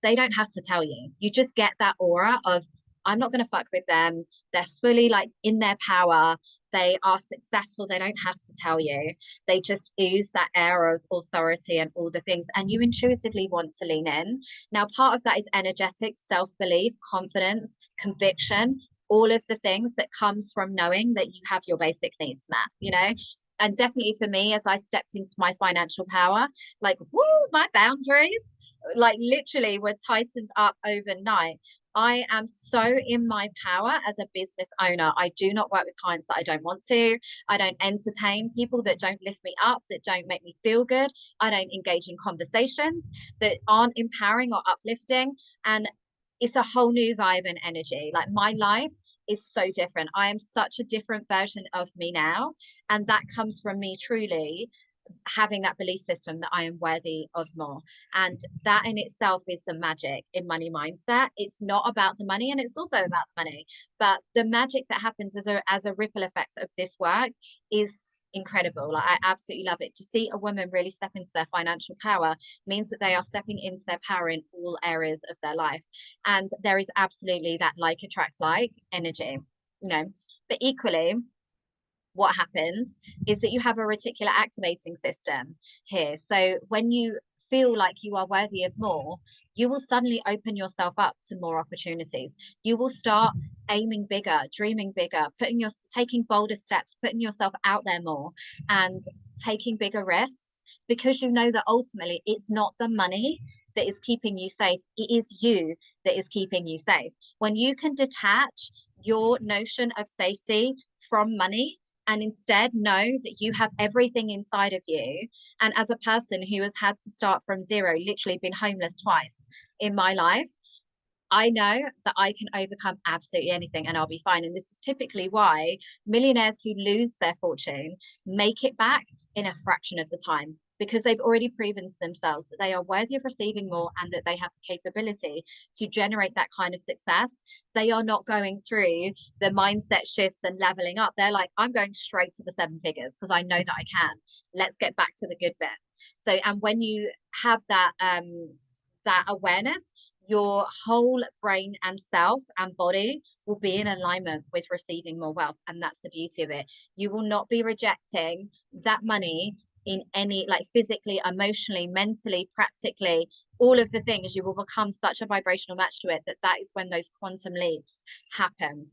A: They don't have to tell you. You just get that aura of, I'm not going to fuck with them. They're fully in their power. They are successful. They don't have to tell you. They just ooze that air of authority and all the things. And you intuitively want to lean in. Now, part of that is energetic, self-belief, confidence, conviction, all of the things that comes from knowing that you have your basic needs met, And definitely for me, as I stepped into my financial power, my boundaries, literally were tightened up overnight. I am so in my power as a business owner. I do not work with clients that I don't want to. I don't entertain people that don't lift me up, that don't make me feel good. I don't engage in conversations that aren't empowering or uplifting. And it's a whole new vibe and energy. My life is so different. I am such a different version of me now. And that comes from me truly having that belief system that I am worthy of more. And that in itself is the magic in money mindset. It's not about the money, and it's also about the money, but the magic that happens as a ripple effect of this work is incredible. I absolutely love it. To see a woman really step into their financial power means that they are stepping into their power in all areas of their life. And there is absolutely that like attracts like energy, but equally, what happens is that you have a reticular activating system here. So when you feel like you are worthy of more, you will suddenly open yourself up to more opportunities. You will start aiming bigger, dreaming bigger, taking bolder steps, putting yourself out there more, and taking bigger risks, because you know that ultimately it's not the money that is keeping you safe. It is you that is keeping you safe. When you can detach your notion of safety from money, and instead know that you have everything inside of you. And as a person who has had to start from zero, literally been homeless twice in my life, I know that I can overcome absolutely anything and I'll be fine. And this is typically why millionaires who lose their fortune make it back in a fraction of the time, because they've already proven to themselves that they are worthy of receiving more and that they have the capability to generate that kind of success. They are not going through the mindset shifts and leveling up. They're like, I'm going straight to the 7 figures because I know that I can. Let's get back to the good bit. So, and when you have that awareness, your whole brain and self and body will be in alignment with receiving more wealth. And that's the beauty of it. You will not be rejecting that money in any, physically, emotionally, mentally, practically, all of the things. You will become such a vibrational match to it that is when those quantum leaps happen.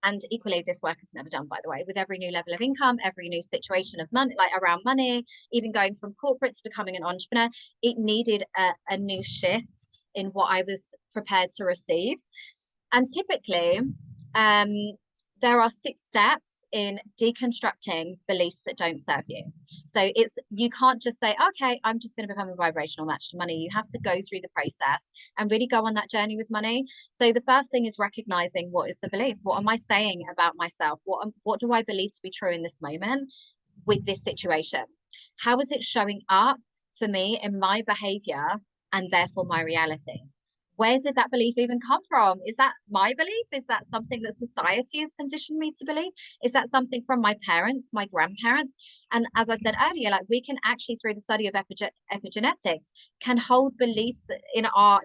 A: And equally, this work is never done, by the way. With every new level of income, every new situation of money, around money, even going from corporate to becoming an entrepreneur, it needed a new shift in what I was prepared to receive. And typically, there are 6 steps in deconstructing beliefs that don't serve you. So you can't just say, okay, I'm just going to become a vibrational match to money. You have to go through the process and really go on that journey with money. So the first thing is recognizing, what is the belief? What am I saying about myself? What do I believe to be true in this moment with this situation? How is it showing up for me in my behavior and therefore my reality? Where did that belief even come from? Is that my belief? Is that something that society has conditioned me to believe? Is that something from my parents, my grandparents? And as I said earlier, like, we can actually, through the study of epigenetics, can hold beliefs in our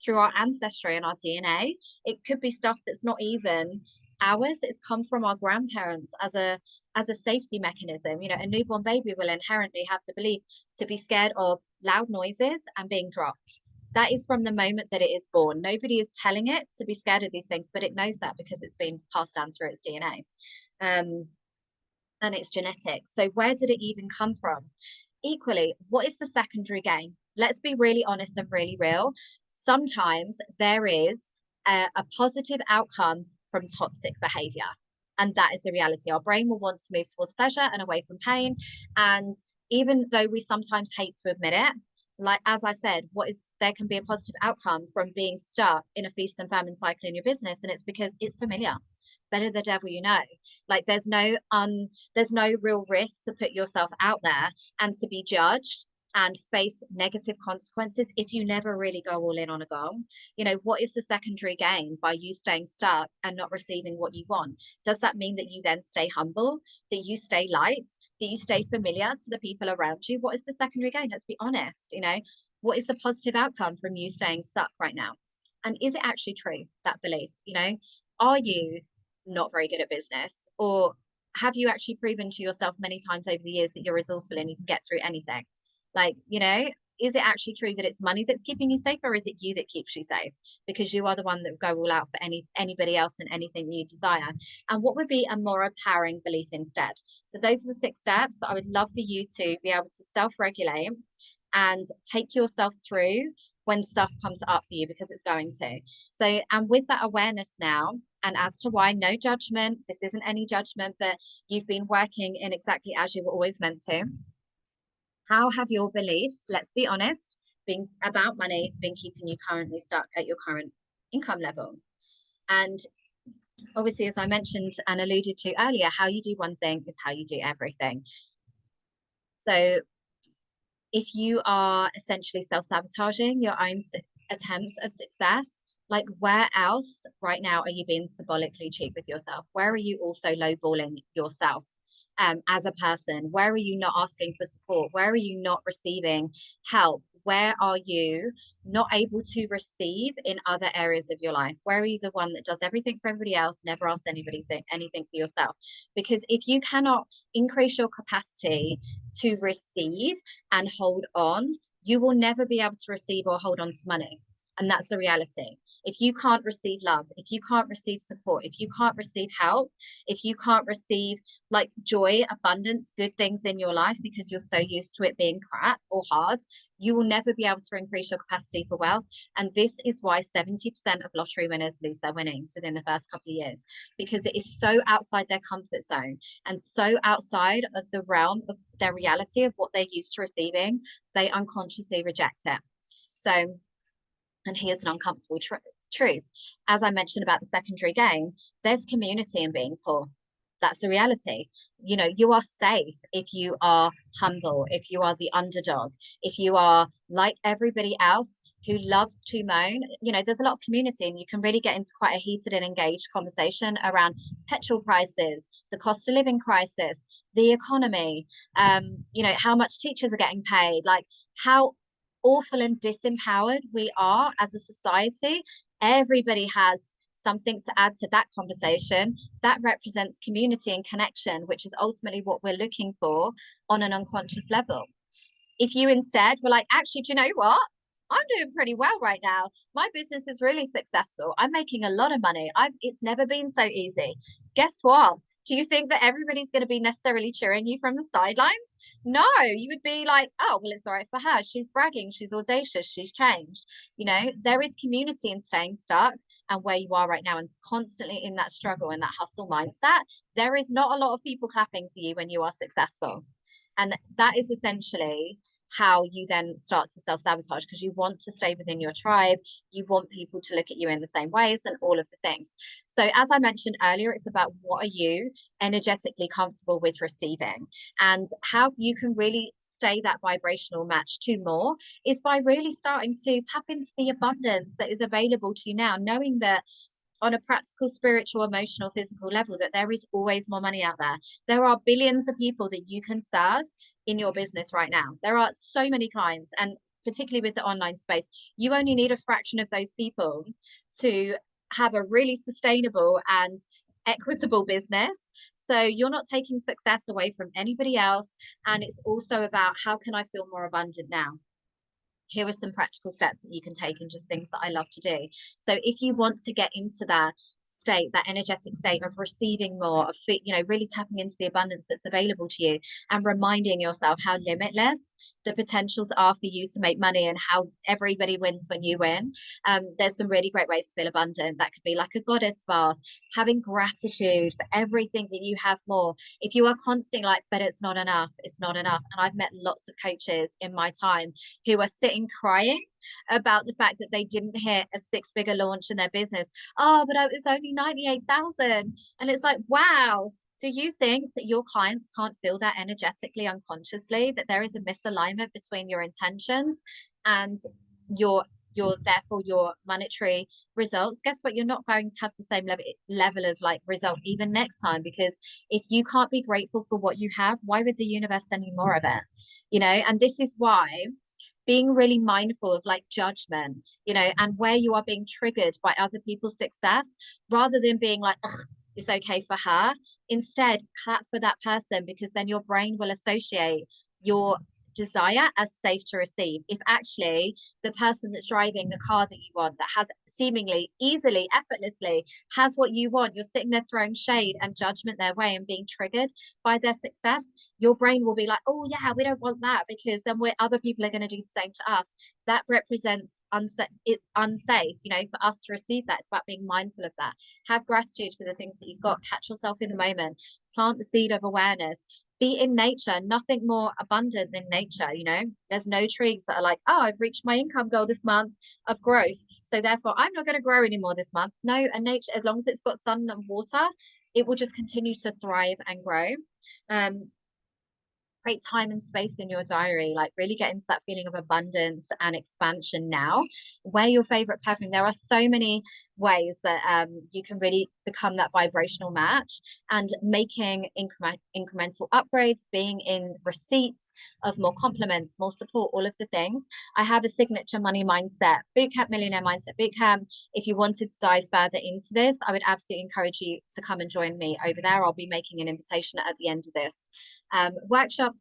A: through our ancestry and our DNA. It could be stuff that's not even ours. It's come from our grandparents as a safety mechanism. You know, a newborn baby will inherently have the belief to be scared of loud noises and being dropped. That is from the moment that it is born. Nobody is telling it to be scared of these things, but it knows that because it's been passed down through its DNA. And its genetics. So where did it even come from? Equally, what is the secondary gain? Let's be really honest and really real. Sometimes there is a positive outcome from toxic behavior. And that is the reality. Our brain will want to move towards pleasure and away from pain. And even though we sometimes hate to admit it, like, as I said, there can be a positive outcome from being stuck in a feast and famine cycle in your business. And it's because it's familiar. Better the devil you know. Like, there's no real risk to put yourself out there and to be judged and face negative consequences if you never really go all in on a goal. You know, what is the secondary gain by you staying stuck and not receiving what you want? Does that mean that you then stay humble, that you stay light, that you stay familiar to the people around you? What is the secondary gain? Let's be honest. You know, what is the positive outcome from you staying stuck right now? And is it actually true, that belief? You know, are you not very good at business, or have you actually proven to yourself many times over the years that you're resourceful and you can get through anything? Like, you know, is it actually true that it's money that's keeping you safe, or is it you that keeps you safe because you are the one that will go all out for anybody else and anything you desire? And what would be a more empowering belief instead? So those are the 6 steps that I would love for you to be able to self-regulate and take yourself through when stuff comes up for you, because it's going to. So, and with that awareness now, and as to why, no judgment, this isn't any judgment, but you've been working in exactly as you were always meant to. How have your beliefs, let's be honest, being about money, been keeping you currently stuck at your current income level? And obviously, as I mentioned and alluded to earlier, how you do one thing is how you do everything. So if you are essentially self-sabotaging your own attempts of success, like, where else right now are you being symbolically cheap with yourself? Where are you also lowballing yourself as a person? Where are you not asking for support? Where are you not receiving help? Where are you not able to receive in other areas of your life? Where are you the one that does everything for everybody else, never asks anybody anything for yourself? Because if you cannot increase your capacity to receive and hold on, you will never be able to receive or hold on to money. And that's the reality. If you can't receive love, if you can't receive support, if you can't receive help, if you can't receive like joy, abundance, good things in your life because you're so used to it being crap or hard, you will never be able to increase your capacity for wealth. And this is why 70% of lottery winners lose their winnings within the first couple of years, because it is so outside their comfort zone and so outside of the realm of their reality of what they're used to receiving, they unconsciously reject it. So, and here's an uncomfortable truth. As I mentioned about the secondary gain, there's community in being poor. That's the reality. You know, you are safe if you are humble, if you are the underdog, if you are like everybody else who loves to moan. You know, there's a lot of community, and you can really get into quite a heated and engaged conversation around petrol prices, the cost of living crisis, the economy, you know, how much teachers are getting paid, like how awful and disempowered we are as a society. Everybody has something to add to that conversation. That represents community and connection, which is ultimately what we're looking for on an unconscious level. If you instead were like, actually, do you know what? I'm doing pretty well right now. My business is really successful. I'm making a lot of money. It's never been so easy. Guess what? Do you think that everybody's going to be necessarily cheering you from the sidelines? No, you would be like, oh, well, it's all right for her. She's bragging. She's audacious. She's changed. You know, there is community in staying stuck and where you are right now and constantly in that struggle and that hustle mindset. There is not a lot of people clapping for you when you are successful. And that is essentially how you then start to self-sabotage, because you want to stay within your tribe, you want people to look at you in the same ways and all of the things. So as I mentioned earlier, it's about what are you energetically comfortable with receiving and how you can really stay that vibrational match to more is by really starting to tap into the abundance that is available to you now, knowing that on a practical, spiritual, emotional, physical level, that there is always more money out there. There are billions of people that you can serve in your business right now. There are so many clients, and particularly with the online space, you only need a fraction of those people to have a really sustainable and equitable business. So you're not taking success away from anybody else. And it's also about, how can I feel more abundant now? Here are some practical steps that you can take, and just things that I love to do. So if you want to get into that state, that energetic state of receiving more, of, you know, really tapping into the abundance that's available to you, and reminding yourself how limitless the potentials are for you to make money, and how everybody wins when you win. There's some really great ways to feel abundant. That could be like a goddess bath, having gratitude for everything that you have more. If you are constantly like, but it's not enough, it's not enough. And I've met lots of coaches in my time who are sitting crying about the fact that they didn't hit a 6-figure launch in their business. Oh, but it was only 98,000. And it's like, wow. Do you think that your clients can't feel that energetically, unconsciously, that there is a misalignment between your intentions and your therefore your monetary results? Guess what? You're not going to have the same level of like result even next time, because if you can't be grateful for what you have, why would the universe send you more of it? You know, and this is why being really mindful of like judgment, you know, and where you are being triggered by other people's success, rather than being like, it's okay for her. Instead, clap for that person, because then your brain will associate your desire as safe to receive. If actually the person that's driving the car that you want, that has seemingly easily, effortlessly has what you want, you're sitting there throwing shade and judgment their way and being triggered by their success, your brain will be like, oh yeah, we don't want that, because then other people are going to do the same to us. That represents unsafe, you know, for us to receive that. It's about being mindful of that. Have gratitude for the things that you've got. Catch yourself in the moment. Plant the seed of awareness. Be in nature. Nothing more abundant than nature. You know, there's no trees that are like, oh, I've reached my income goal this month of growth, so therefore I'm not going to grow anymore this month. No, and nature, as long as it's got sun and water, it will just continue to thrive and grow. Create time and space in your diary, like really get into that feeling of abundance and expansion now. Wear your favorite perfume. There are so many ways that you can really become that vibrational match, and making incremental upgrades, being in receipts of more compliments, more support, all of the things. I have a signature money mindset bootcamp, Millionaire Mindset Bootcamp. If you wanted to dive further into this, I would absolutely encourage you to come and join me over there. I'll be making an invitation at the end of this workshop,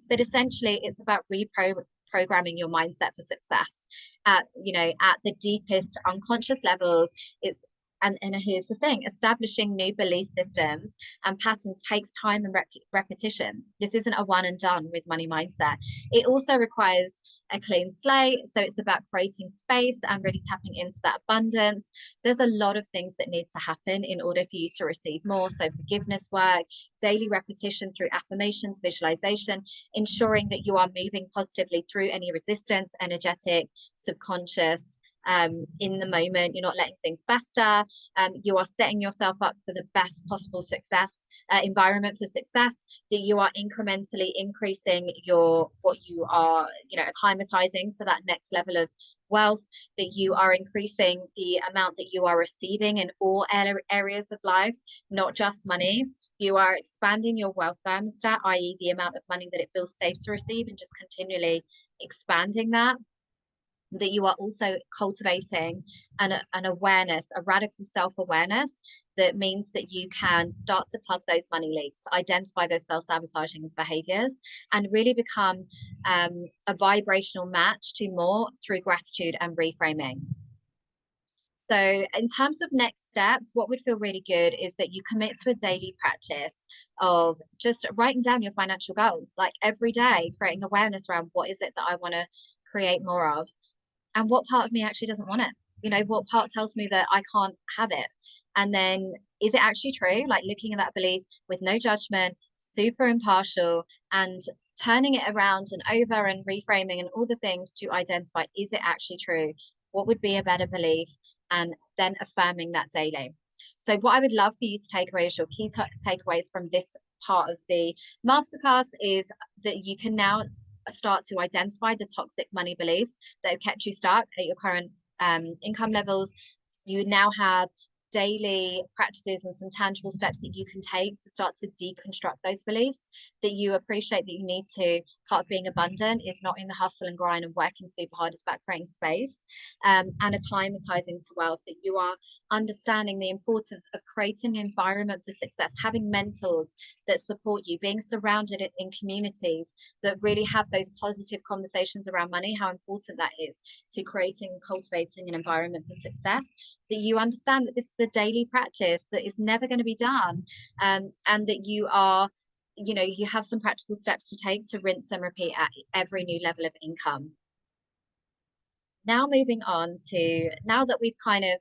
A: but essentially it's about reprogramming your mindset for success at, you know, at the deepest unconscious levels. It's and here's the thing, establishing new belief systems and patterns takes time and repetition. This isn't a one and done with money mindset. It also requires a clean slate. So it's about creating space and really tapping into that abundance. There's a lot of things that need to happen in order for you to receive more. So forgiveness work, daily repetition through affirmations, visualization, ensuring that you are moving positively through any resistance, energetic, subconscious, in the moment. You're not letting things fester. You are setting yourself up for the best possible success environment for success, that you are incrementally increasing what you are, you know, acclimatizing to that next level of wealth, that you are increasing the amount that you are receiving in all areas of life, not just money. You are expanding your wealth thermostat, i.e. the amount of money that it feels safe to receive, and just continually expanding that. That you are also cultivating an awareness, a radical self-awareness, that means that you can start to plug those money leaks, identify those self-sabotaging behaviors, and really become a vibrational match to more through gratitude and reframing. So in terms of next steps, what would feel really good is that you commit to a daily practice of just writing down your financial goals, like every day, creating awareness around what is it that I want to create more of, and what part of me actually doesn't want it. You know, what part tells me that I can't have it? And then, is it actually true? Like looking at that belief with no judgment, super impartial, and turning it around and over and reframing and all the things to identify, is it actually true? What would be a better belief? And then affirming that daily. So what I would love for you to take away as your key takeaways from this part of the masterclass is that you can now start to identify the toxic money beliefs that have kept you stuck at your current income levels. You now have daily practices and some tangible steps that you can take to start to deconstruct those beliefs, that you appreciate that you need to. Part of being abundant is not in the hustle and grind and working super hard, it's about creating space, and acclimatizing to wealth, that you are understanding the importance of creating an environment for success, having mentors that support you, being surrounded in communities that really have those positive conversations around money, how important that is to creating and cultivating an environment for success, that you understand that this is a daily practice that is never going to be done, and that you are, you have some practical steps to take to rinse and repeat at every new level of income. Now moving on to, now that we've kind of,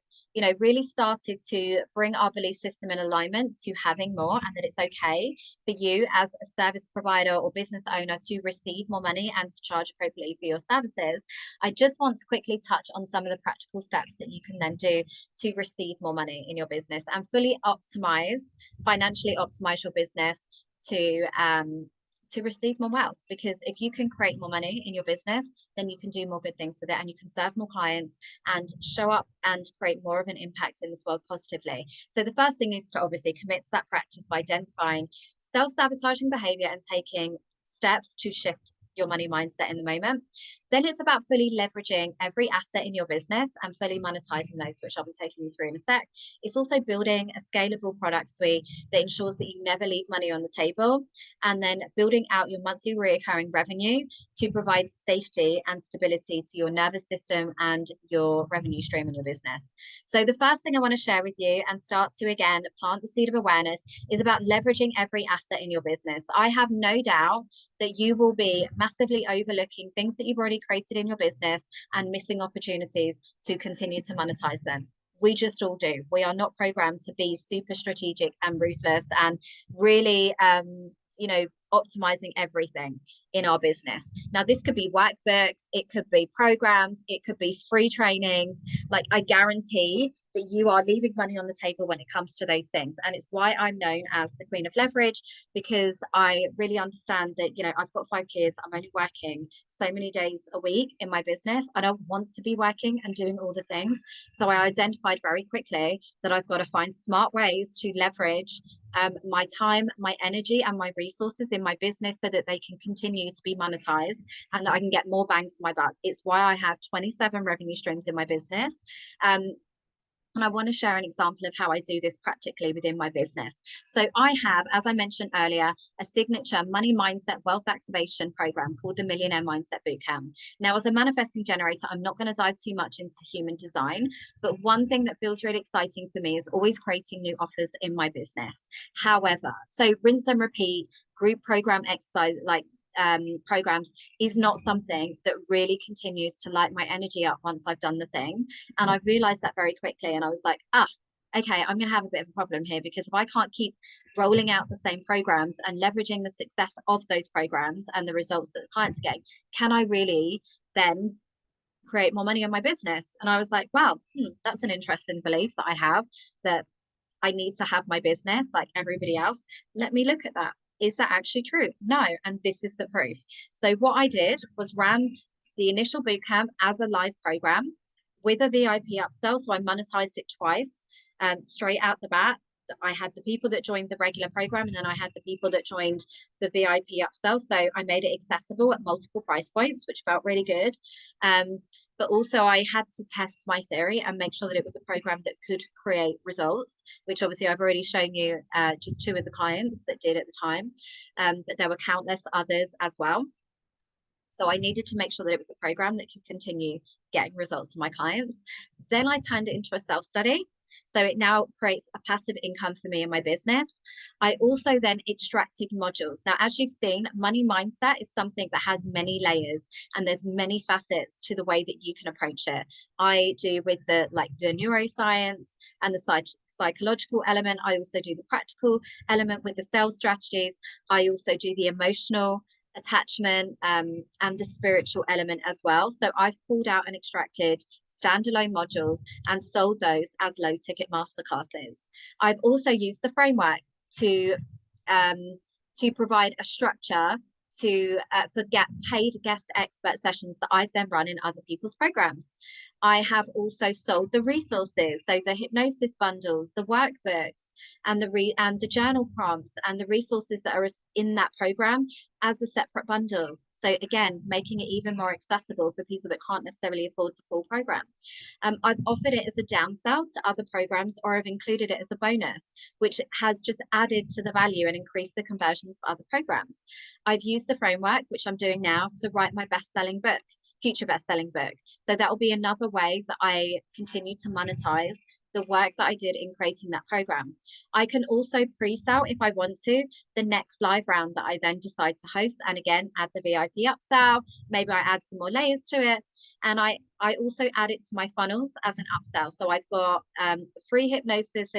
A: really started to bring our belief system in alignment to having more, and that it's okay for you as a service provider or business owner to receive more money and to charge appropriately for your services, I just want to quickly touch on some of the practical steps that you can then do to receive more money in your business and fully financially optimize your business to receive more wealth. Because if you can create more money in your business, then you can do more good things with it, and you can serve more clients and show up and create more of an impact in this world positively. So the first thing is to obviously commit to that practice of identifying self-sabotaging behavior and taking steps to shift your money mindset in the moment. Then it's about fully leveraging every asset in your business and fully monetizing those, which I'll be taking you through in a sec. It's also building a scalable product suite that ensures that you never leave money on the table, and then building out your monthly recurring revenue to provide safety and stability to your nervous system and your revenue stream in your business. So the first thing I want to share with you and start to, again, plant the seed of awareness is about leveraging every asset in your business. I have no doubt that you will be massively overlooking things that you've already created in your business and missing opportunities to continue to monetize them. We just all do. We are not programmed to be super strategic and ruthless and really, optimizing everything in our business. Now, this could be workbooks, it could be programs, it could be free trainings. Like, I guarantee that you are leaving money on the table when it comes to those things. And it's why I'm known as the Queen of Leverage, because I really understand that, I've got 5 kids, I'm only working so many days a week in my business. I don't want to be working and doing all the things. So I identified very quickly that I've got to find smart ways to leverage my time, my energy, and my resources in my business so that they can continue to be monetized and that I can get more bang for my buck. It's why I have 27 revenue streams in my business. And I want to share an example of how I do this practically within my business. So I have, as I mentioned earlier, a signature money mindset wealth activation program called the Millionaire Mindset Bootcamp. Now, as a manifesting generator, I'm not going to dive too much into human design, but one thing that feels really exciting for me is always creating new offers in my business. However, so rinse and repeat group program exercise, like programs, is not something that really continues to light my energy up once I've done the thing. And I realized that very quickly, and I was like, okay, I'm going to have a bit of a problem here, because if I can't keep rolling out the same programs and leveraging the success of those programs and the results that the clients are getting, can I really then create more money in my business? And I was like, wow, that's an interesting belief that I have, that I need to have my business like everybody else. Let me look at that. Is that actually true? No. And this is the proof. So what I did was ran the initial bootcamp as a live program with a VIP upsell. So I monetized it twice, straight out the bat. I had the people that joined the regular program, and then I had the people that joined the VIP upsell. So I made it accessible at multiple price points, which felt really good. But also I had to test my theory and make sure that it was a program that could create results, which obviously I've already shown you just 2 of the clients that did at the time, but there were countless others as well. So I needed to make sure that it was a program that could continue getting results for my clients. Then I turned it into a self-study. So it now creates a passive income for me in my business. I also then extracted modules. Now, as you've seen, money mindset is something that has many layers, and there's many facets to the way that you can approach it. I do with the neuroscience and the psychological element. I also do the practical element with the sales strategies. I also do the emotional attachment and the spiritual element as well. So I've pulled out and extracted standalone modules and sold those as low ticket masterclasses. I've also used the framework to provide a structure for paid guest expert sessions that I've then run in other people's programs. I have also sold the resources, so the hypnosis bundles, the workbooks, and the journal prompts and the resources that are in that program as a separate bundle. So again, making it even more accessible for people that can't necessarily afford the full program. I've offered it as a downsell to other programs, or I've included it as a bonus, which has just added to the value and increased the conversions for other programs. I've used the framework, which I'm doing now, to write my best-selling book, future best-selling book. So that will be another way that I continue to monetize the work that I did in creating that program. I can also pre-sell, if I want to, the next live round that I then decide to host, and again add the VIP upsell. Maybe I add some more layers to it, and I also add it to my funnels as an upsell. So I've got free hypnosis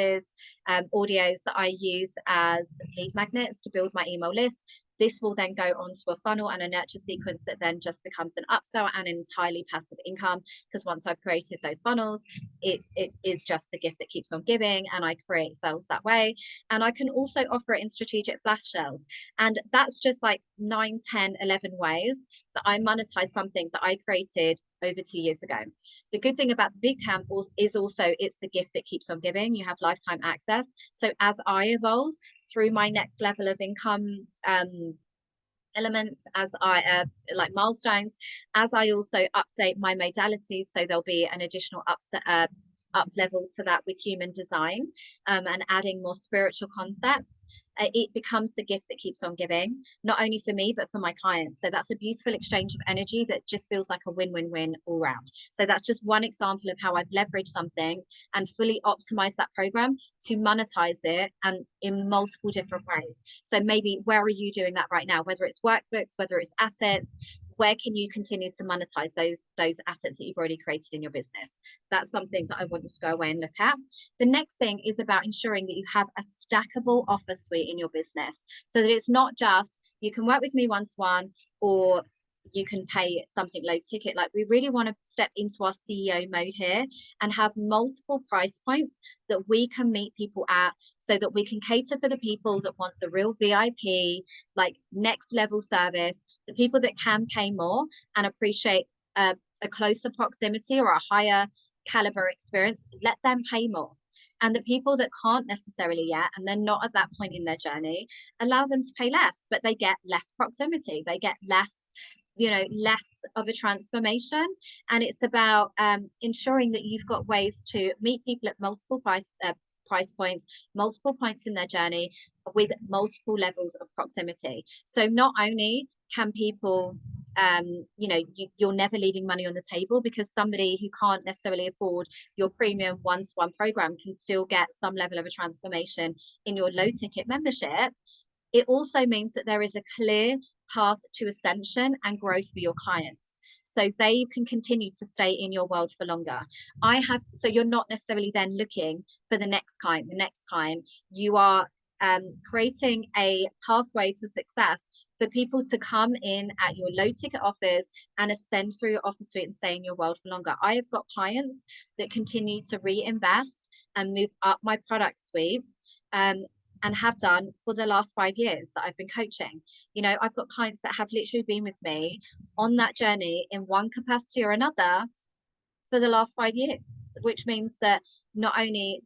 A: audios that I use as lead magnets to build my email list. This will then go onto a funnel and a nurture sequence that then just becomes an upsell and an entirely passive income, because once I've created those funnels, it is just the gift that keeps on giving, and I create sales that way. And I can also offer it in strategic flash sales. And that's just like 9, 10, 11 ways that I monetize something that I created over 2 years ago. The good thing about the bootcamp is also it's the gift that keeps on giving. You have lifetime access. So as I evolve through my next level of income elements, as I like milestones, as I also update my modalities, so there'll be an additional up level to that with human design, and adding more spiritual concepts. It becomes the gift that keeps on giving, not only for me but for my clients. So that's a beautiful exchange of energy that just feels like a win-win-win all round. So that's just one example of how I've leveraged something and fully optimized that program to monetize it, and in multiple different ways. So maybe where are you doing that right now? Whether it's workbooks, whether it's assets, where can you continue to monetize those assets that you've already created in your business? That's something that I want you to go away and look at. The next thing is about ensuring that you have a stackable offer suite in your business, so that it's not just you can work with me one-to-one, or you can pay something low ticket. Like, we really want to step into our CEO mode here and have multiple price points that we can meet people at, so that we can cater for the people that want the real VIP, like next level service, the people that can pay more and appreciate a closer proximity or a higher caliber experience. Let them pay more. And the people that can't necessarily yet, and they're not at that point in their journey, allow them to pay less, but they get less proximity, they get less of a transformation. And it's about ensuring that you've got ways to meet people at multiple price points, multiple points in their journey, with multiple levels of proximity. So not only can people you're never leaving money on the table, because somebody who can't necessarily afford your premium one-to-one program can still get some level of a transformation in your low ticket membership. It also means that there is a clear path to ascension and growth for your clients, so they can continue to stay in your world for longer. So you're not necessarily then looking for the next client. You are creating a pathway to success for people to come in at your low ticket offers and ascend through your offer suite and stay in your world for longer. I have got clients that continue to reinvest and move up my product suite, and have done for the last 5 years that I've been coaching. I've got clients that have literally been with me on that journey in one capacity or another for the last 5 years, which means that not only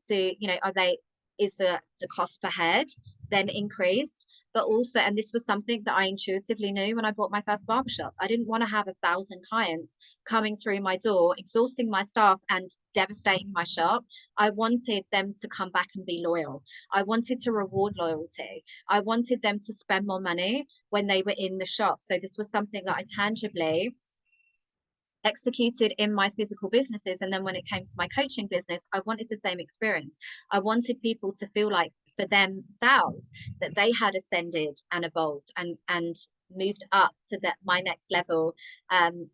A: is the cost per head then increased, but also, and this was something that I intuitively knew when I bought my first barbershop, I didn't want to have 1,000 clients coming through my door, exhausting my staff and devastating my shop. I wanted them to come back and be loyal. I wanted to reward loyalty. I wanted them to spend more money when they were in the shop. So this was something that I tangibly executed in my physical businesses. And then when it came to my coaching business, I wanted the same experience. I wanted people to feel like for themselves that they had ascended and evolved and moved up to my next level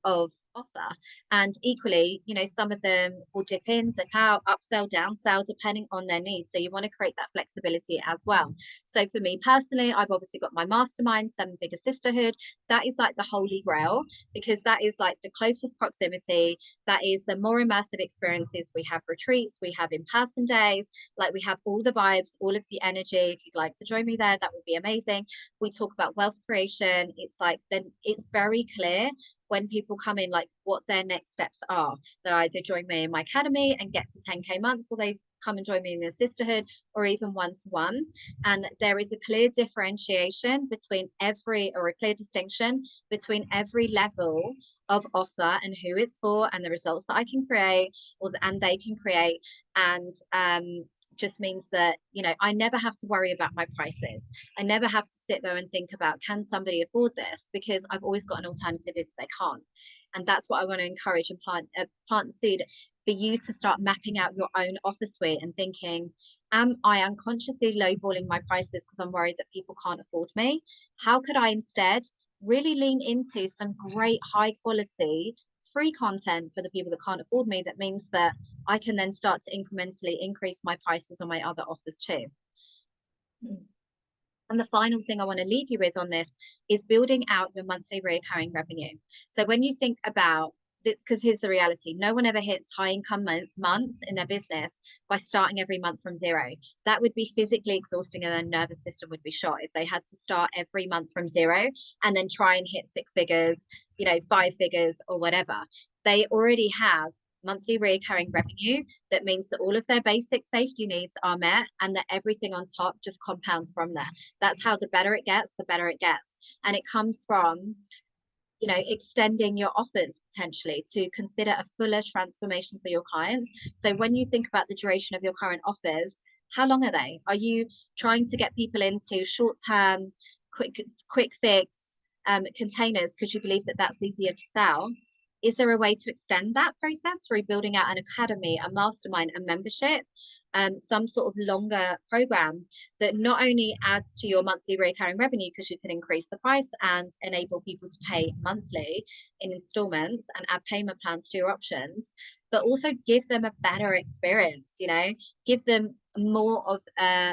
A: of offer. And equally, some of them will dip in, dip out, upsell, downsell, depending on their needs. So you want to create that flexibility as well. So for me personally, I've obviously got my mastermind, 7-figure sisterhood. That is like the holy grail, because that is like the closest proximity. That is the more immersive experiences. We have retreats, we have in-person days, like we have all the vibes, all of the energy. If you'd like to join me there, that would be amazing. We talk about wealth creation, then it's like, then it's very clear when people come in, like what their next steps are. They either join me in my academy and get to 10K months, or they come and join me in the sisterhood, or even one-to-one. And there is a clear differentiation between or a clear distinction between every level of offer and who it's for, and the results that I can create and they can create. And just means that, you know, I never have to worry about my prices. I never have to sit there and think about, can somebody afford this? Because I've always got an alternative if they can't. And that's what I want to encourage and plant the seed for you to start mapping out your own offer suite and thinking, am I unconsciously lowballing my prices because I'm worried that people can't afford me? How could I instead really lean into some great high quality free content for the people that can't afford me? That means that I can then start to incrementally increase my prices on my other offers too. And the final thing I want to leave you with on this is building out your monthly recurring revenue. So when you think about this, because here's the reality, no one ever hits high income months in their business by starting every month from zero. That would be physically exhausting, and their nervous system would be shot if they had to start every month from zero and then try and hit 6 figures, you know, 5 figures or whatever. They already have monthly recurring revenue. That means that all of their basic safety needs are met, and that everything on top just compounds from there. That's how the better it gets, the better it gets. And it comes from, you know, extending your offers potentially to consider a fuller transformation for your clients. So when you think about the duration of your current offers, how long are they? Are you trying to get people into short-term, quick fix containers because you believe that that's easier to sell? Is there a way to extend that process through building out an academy, a mastermind, a membership, some sort of longer program that not only adds to your monthly recurring revenue because you can increase the price and enable people to pay monthly in installments and add payment plans to your options, but also give them a better experience, you know, give them more of a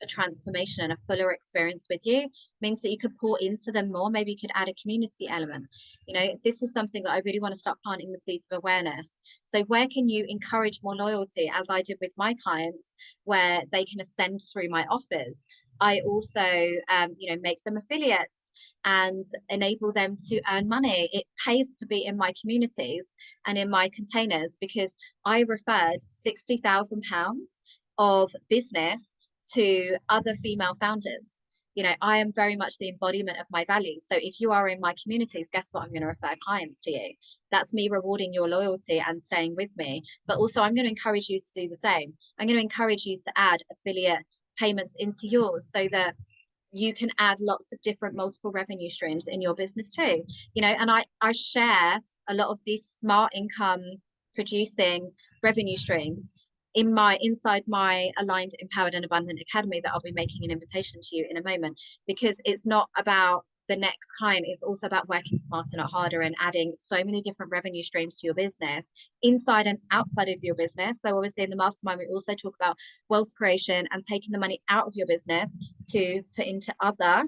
A: transformation and a fuller experience with you? Means that you could pour into them more. Maybe you could add a community element. You know, this is something that I really want to start planting the seeds of awareness. So where can you encourage more loyalty, as I did with my clients, where they can ascend through my offers? I also, you know, make them affiliates and enable them to earn money. It pays to be in my communities and in my containers, because I referred £60,000 of business to other female founders. You know, I am very much the embodiment of my values. So if you are in my communities, guess what? I'm going to refer clients to you. That's me rewarding your loyalty and staying with me. But also I'm going to encourage you to do the same. I'm going to encourage you to add affiliate payments into yours so that you can add lots of different multiple revenue streams in your business too. You know, and I share a lot of these smart income producing revenue streams inside my Aligned, Empowered and Abundant Academy that I'll be making an invitation to you in a moment, because it's not about the next client, it's also about working smarter, not harder, and adding so many different revenue streams to your business inside and outside of your business. So obviously in the mastermind, we also talk about wealth creation and taking the money out of your business to put into other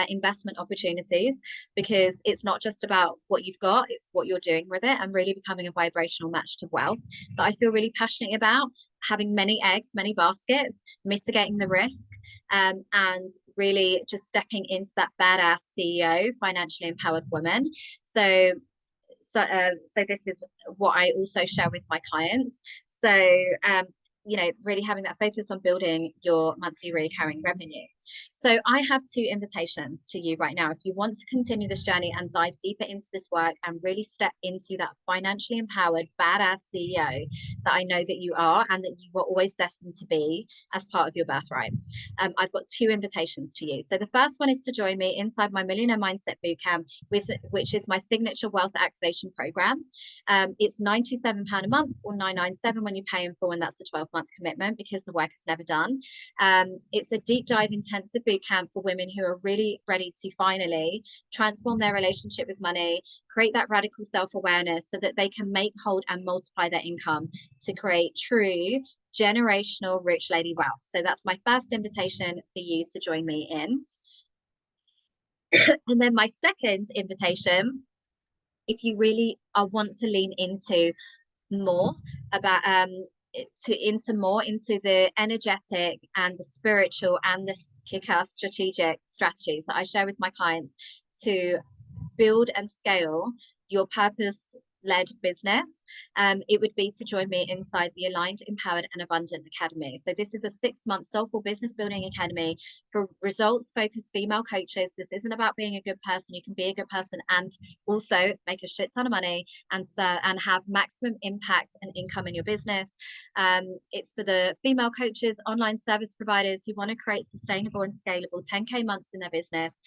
A: investment opportunities, because it's not just about what you've got, it's what you're doing with it, and really becoming a vibrational match to wealth that I feel really passionate about. Having many eggs, many baskets, mitigating the risk, and really just stepping into that badass CEO, financially empowered woman. So this is what I also share with my clients. So you know, really having that focus on building your monthly recurring revenue. So I have 2 invitations to you right now. If you want to continue this journey and dive deeper into this work and really step into that financially empowered, badass CEO that I know that you are and that you were always destined to be as part of your birthright, I've got 2 invitations to you. So the first one is to join me inside my Millionaire Mindset Bootcamp, which is my signature wealth activation program. It's £97 a month, or £997 when you pay in full, and that's a 12-month commitment because the work is never done. It's a deep dive intensive bootcamp for women who are really ready to finally transform their relationship with money, create that radical self-awareness so that they can make, hold and multiply their income to create true generational rich lady wealth. So that's my first invitation for you to join me in. And then my second invitation, if you really want to lean into more about into the energetic and the spiritual and the kick-ass strategic strategies that I share with my clients to build and scale your purpose-led business, it would be to join me inside the Aligned, Empowered and Abundant Academy. So this is a 6-month soulful business building academy for results-focused female coaches. This isn't about being a good person. You can be a good person and also make a shit ton of money and have maximum impact and income in your business. It's for the female coaches, online service providers who want to create sustainable and scalable 10K months in their business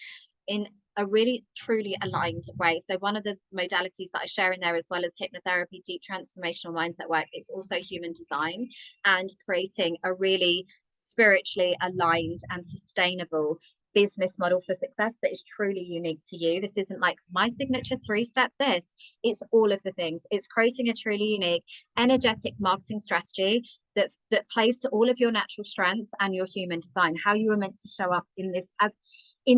A: in a really truly aligned way. So one of the modalities that I share in there, as well as hypnotherapy, deep transformational mindset work, is also human design and creating a really spiritually aligned and sustainable business model for success that is truly unique to you. This isn't like my signature 3-step this. It's all of the things. It's creating a truly unique, energetic marketing strategy that plays to all of your natural strengths and your human design, how you were meant to show up in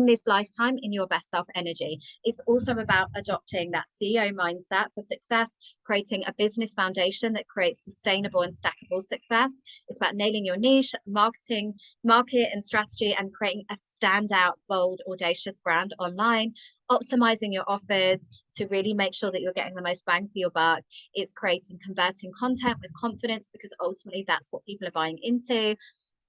A: this lifetime in your best self energy. It's also about adopting that CEO mindset for success, creating a business foundation that creates sustainable and stackable success. It's about nailing your niche, market and strategy, and creating a standout, bold, audacious brand online, optimizing your offers to really make sure that you're getting the most bang for your buck. It's creating converting content with confidence, because ultimately that's what people are buying into.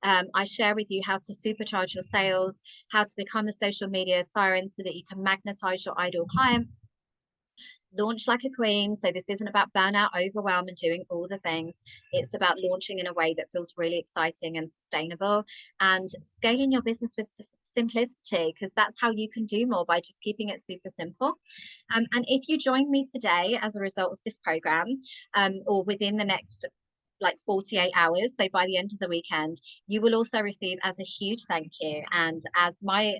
A: I share with you how to supercharge your sales, how to become a social media siren so that you can magnetize your ideal client, launch like a queen. So this isn't about burnout, overwhelm, and doing all the things. It's about launching in a way that feels really exciting and sustainable, and scaling your business with simplicity, because that's how you can do more, by just keeping it super simple. And if you join me today as a result of this program, or within the next 48 hours, so by the end of the weekend, you will also receive as a huge thank you, and as my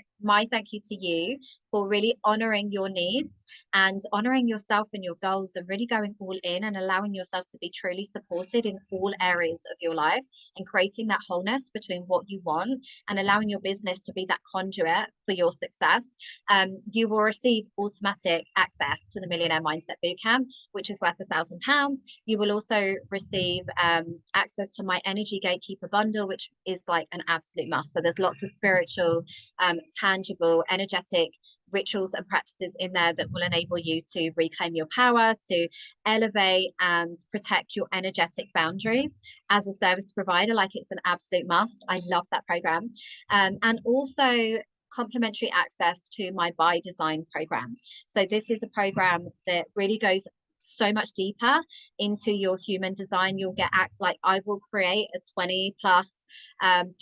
A: thank you to you for really honoring your needs and honoring yourself and your goals, and really going all in and allowing yourself to be truly supported in all areas of your life, and creating that wholeness between what you want and allowing your business to be that conduit for your success. You will receive automatic access to the Millionaire Mindset Bootcamp, which is worth £1,000. You will also receive access to my Energy Gatekeeper bundle, which is like an absolute must. So there's lots of spiritual, tangible, energetic rituals and practices in there that will enable you to reclaim your power, to elevate and protect your energetic boundaries as a service provider. Like, it's an absolute must. I love that program. And also complimentary access to my By Design program. So this is a program that really goes so much deeper into your human design. You'll get I will create a 20+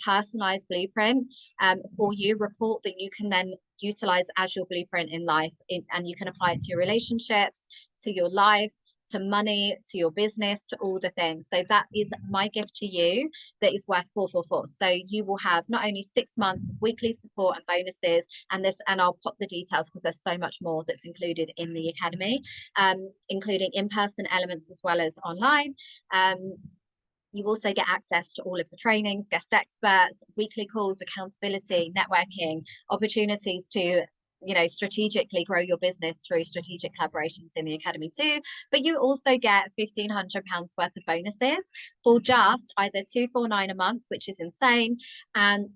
A: personalized blueprint for you, report that you can then utilize as your blueprint in life, and you can apply it to your relationships, to your life, to money, to your business, to all the things. So that is my gift to you, that is worth 444. So you will have not only 6 months of weekly support and bonuses, and I'll pop the details because there's so much more that's included in the academy, including in-person elements as well as online. You also get access to all of the trainings, guest experts, weekly calls, accountability, networking, opportunities to strategically grow your business through strategic collaborations in the academy too. But you also get £1,500 worth of bonuses for just either £249 a month, which is insane,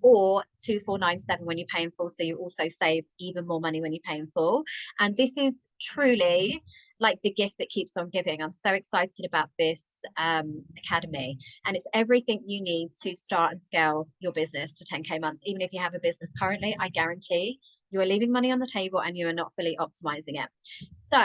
A: or £2,497 when you pay in full. So you also save even more money when you pay in full. And this is truly like the gift that keeps on giving. I'm so excited about this academy, and it's everything you need to start and scale your business to 10K months. Even if you have a business currently, I guarantee you are leaving money on the table and you are not fully optimizing it. So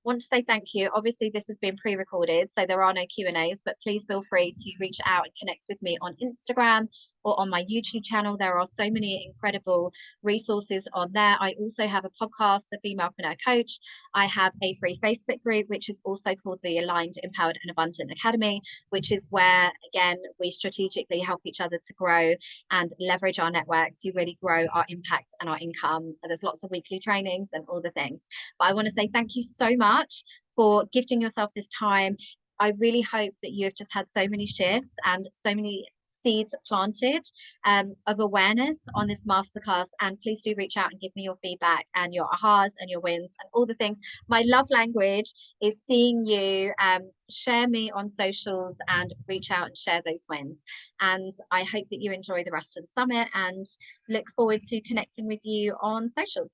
A: want to say thank you. Obviously this has been pre-recorded, so there are no Q&As, but please feel free to reach out and connect with me on Instagram or on my YouTube channel. There are so many incredible resources on there. I also have a podcast, the Femalepreneur Coach. I have a free Facebook group, which is also called the Aligned, Empowered and Abundant Academy, which is where, again, we strategically help each other to grow and leverage our network to really grow our impact and our income. There's lots of weekly trainings and all the things. But I want to say thank you so much for gifting yourself this time. I really hope that you have just had so many shifts and so many seeds planted of awareness on this masterclass. And please do reach out and give me your feedback and your ahas and your wins and all the things. My love language is seeing you share me on socials and reach out and share those wins. And I hope that you enjoy the rest of the summit and look forward to connecting with you on socials.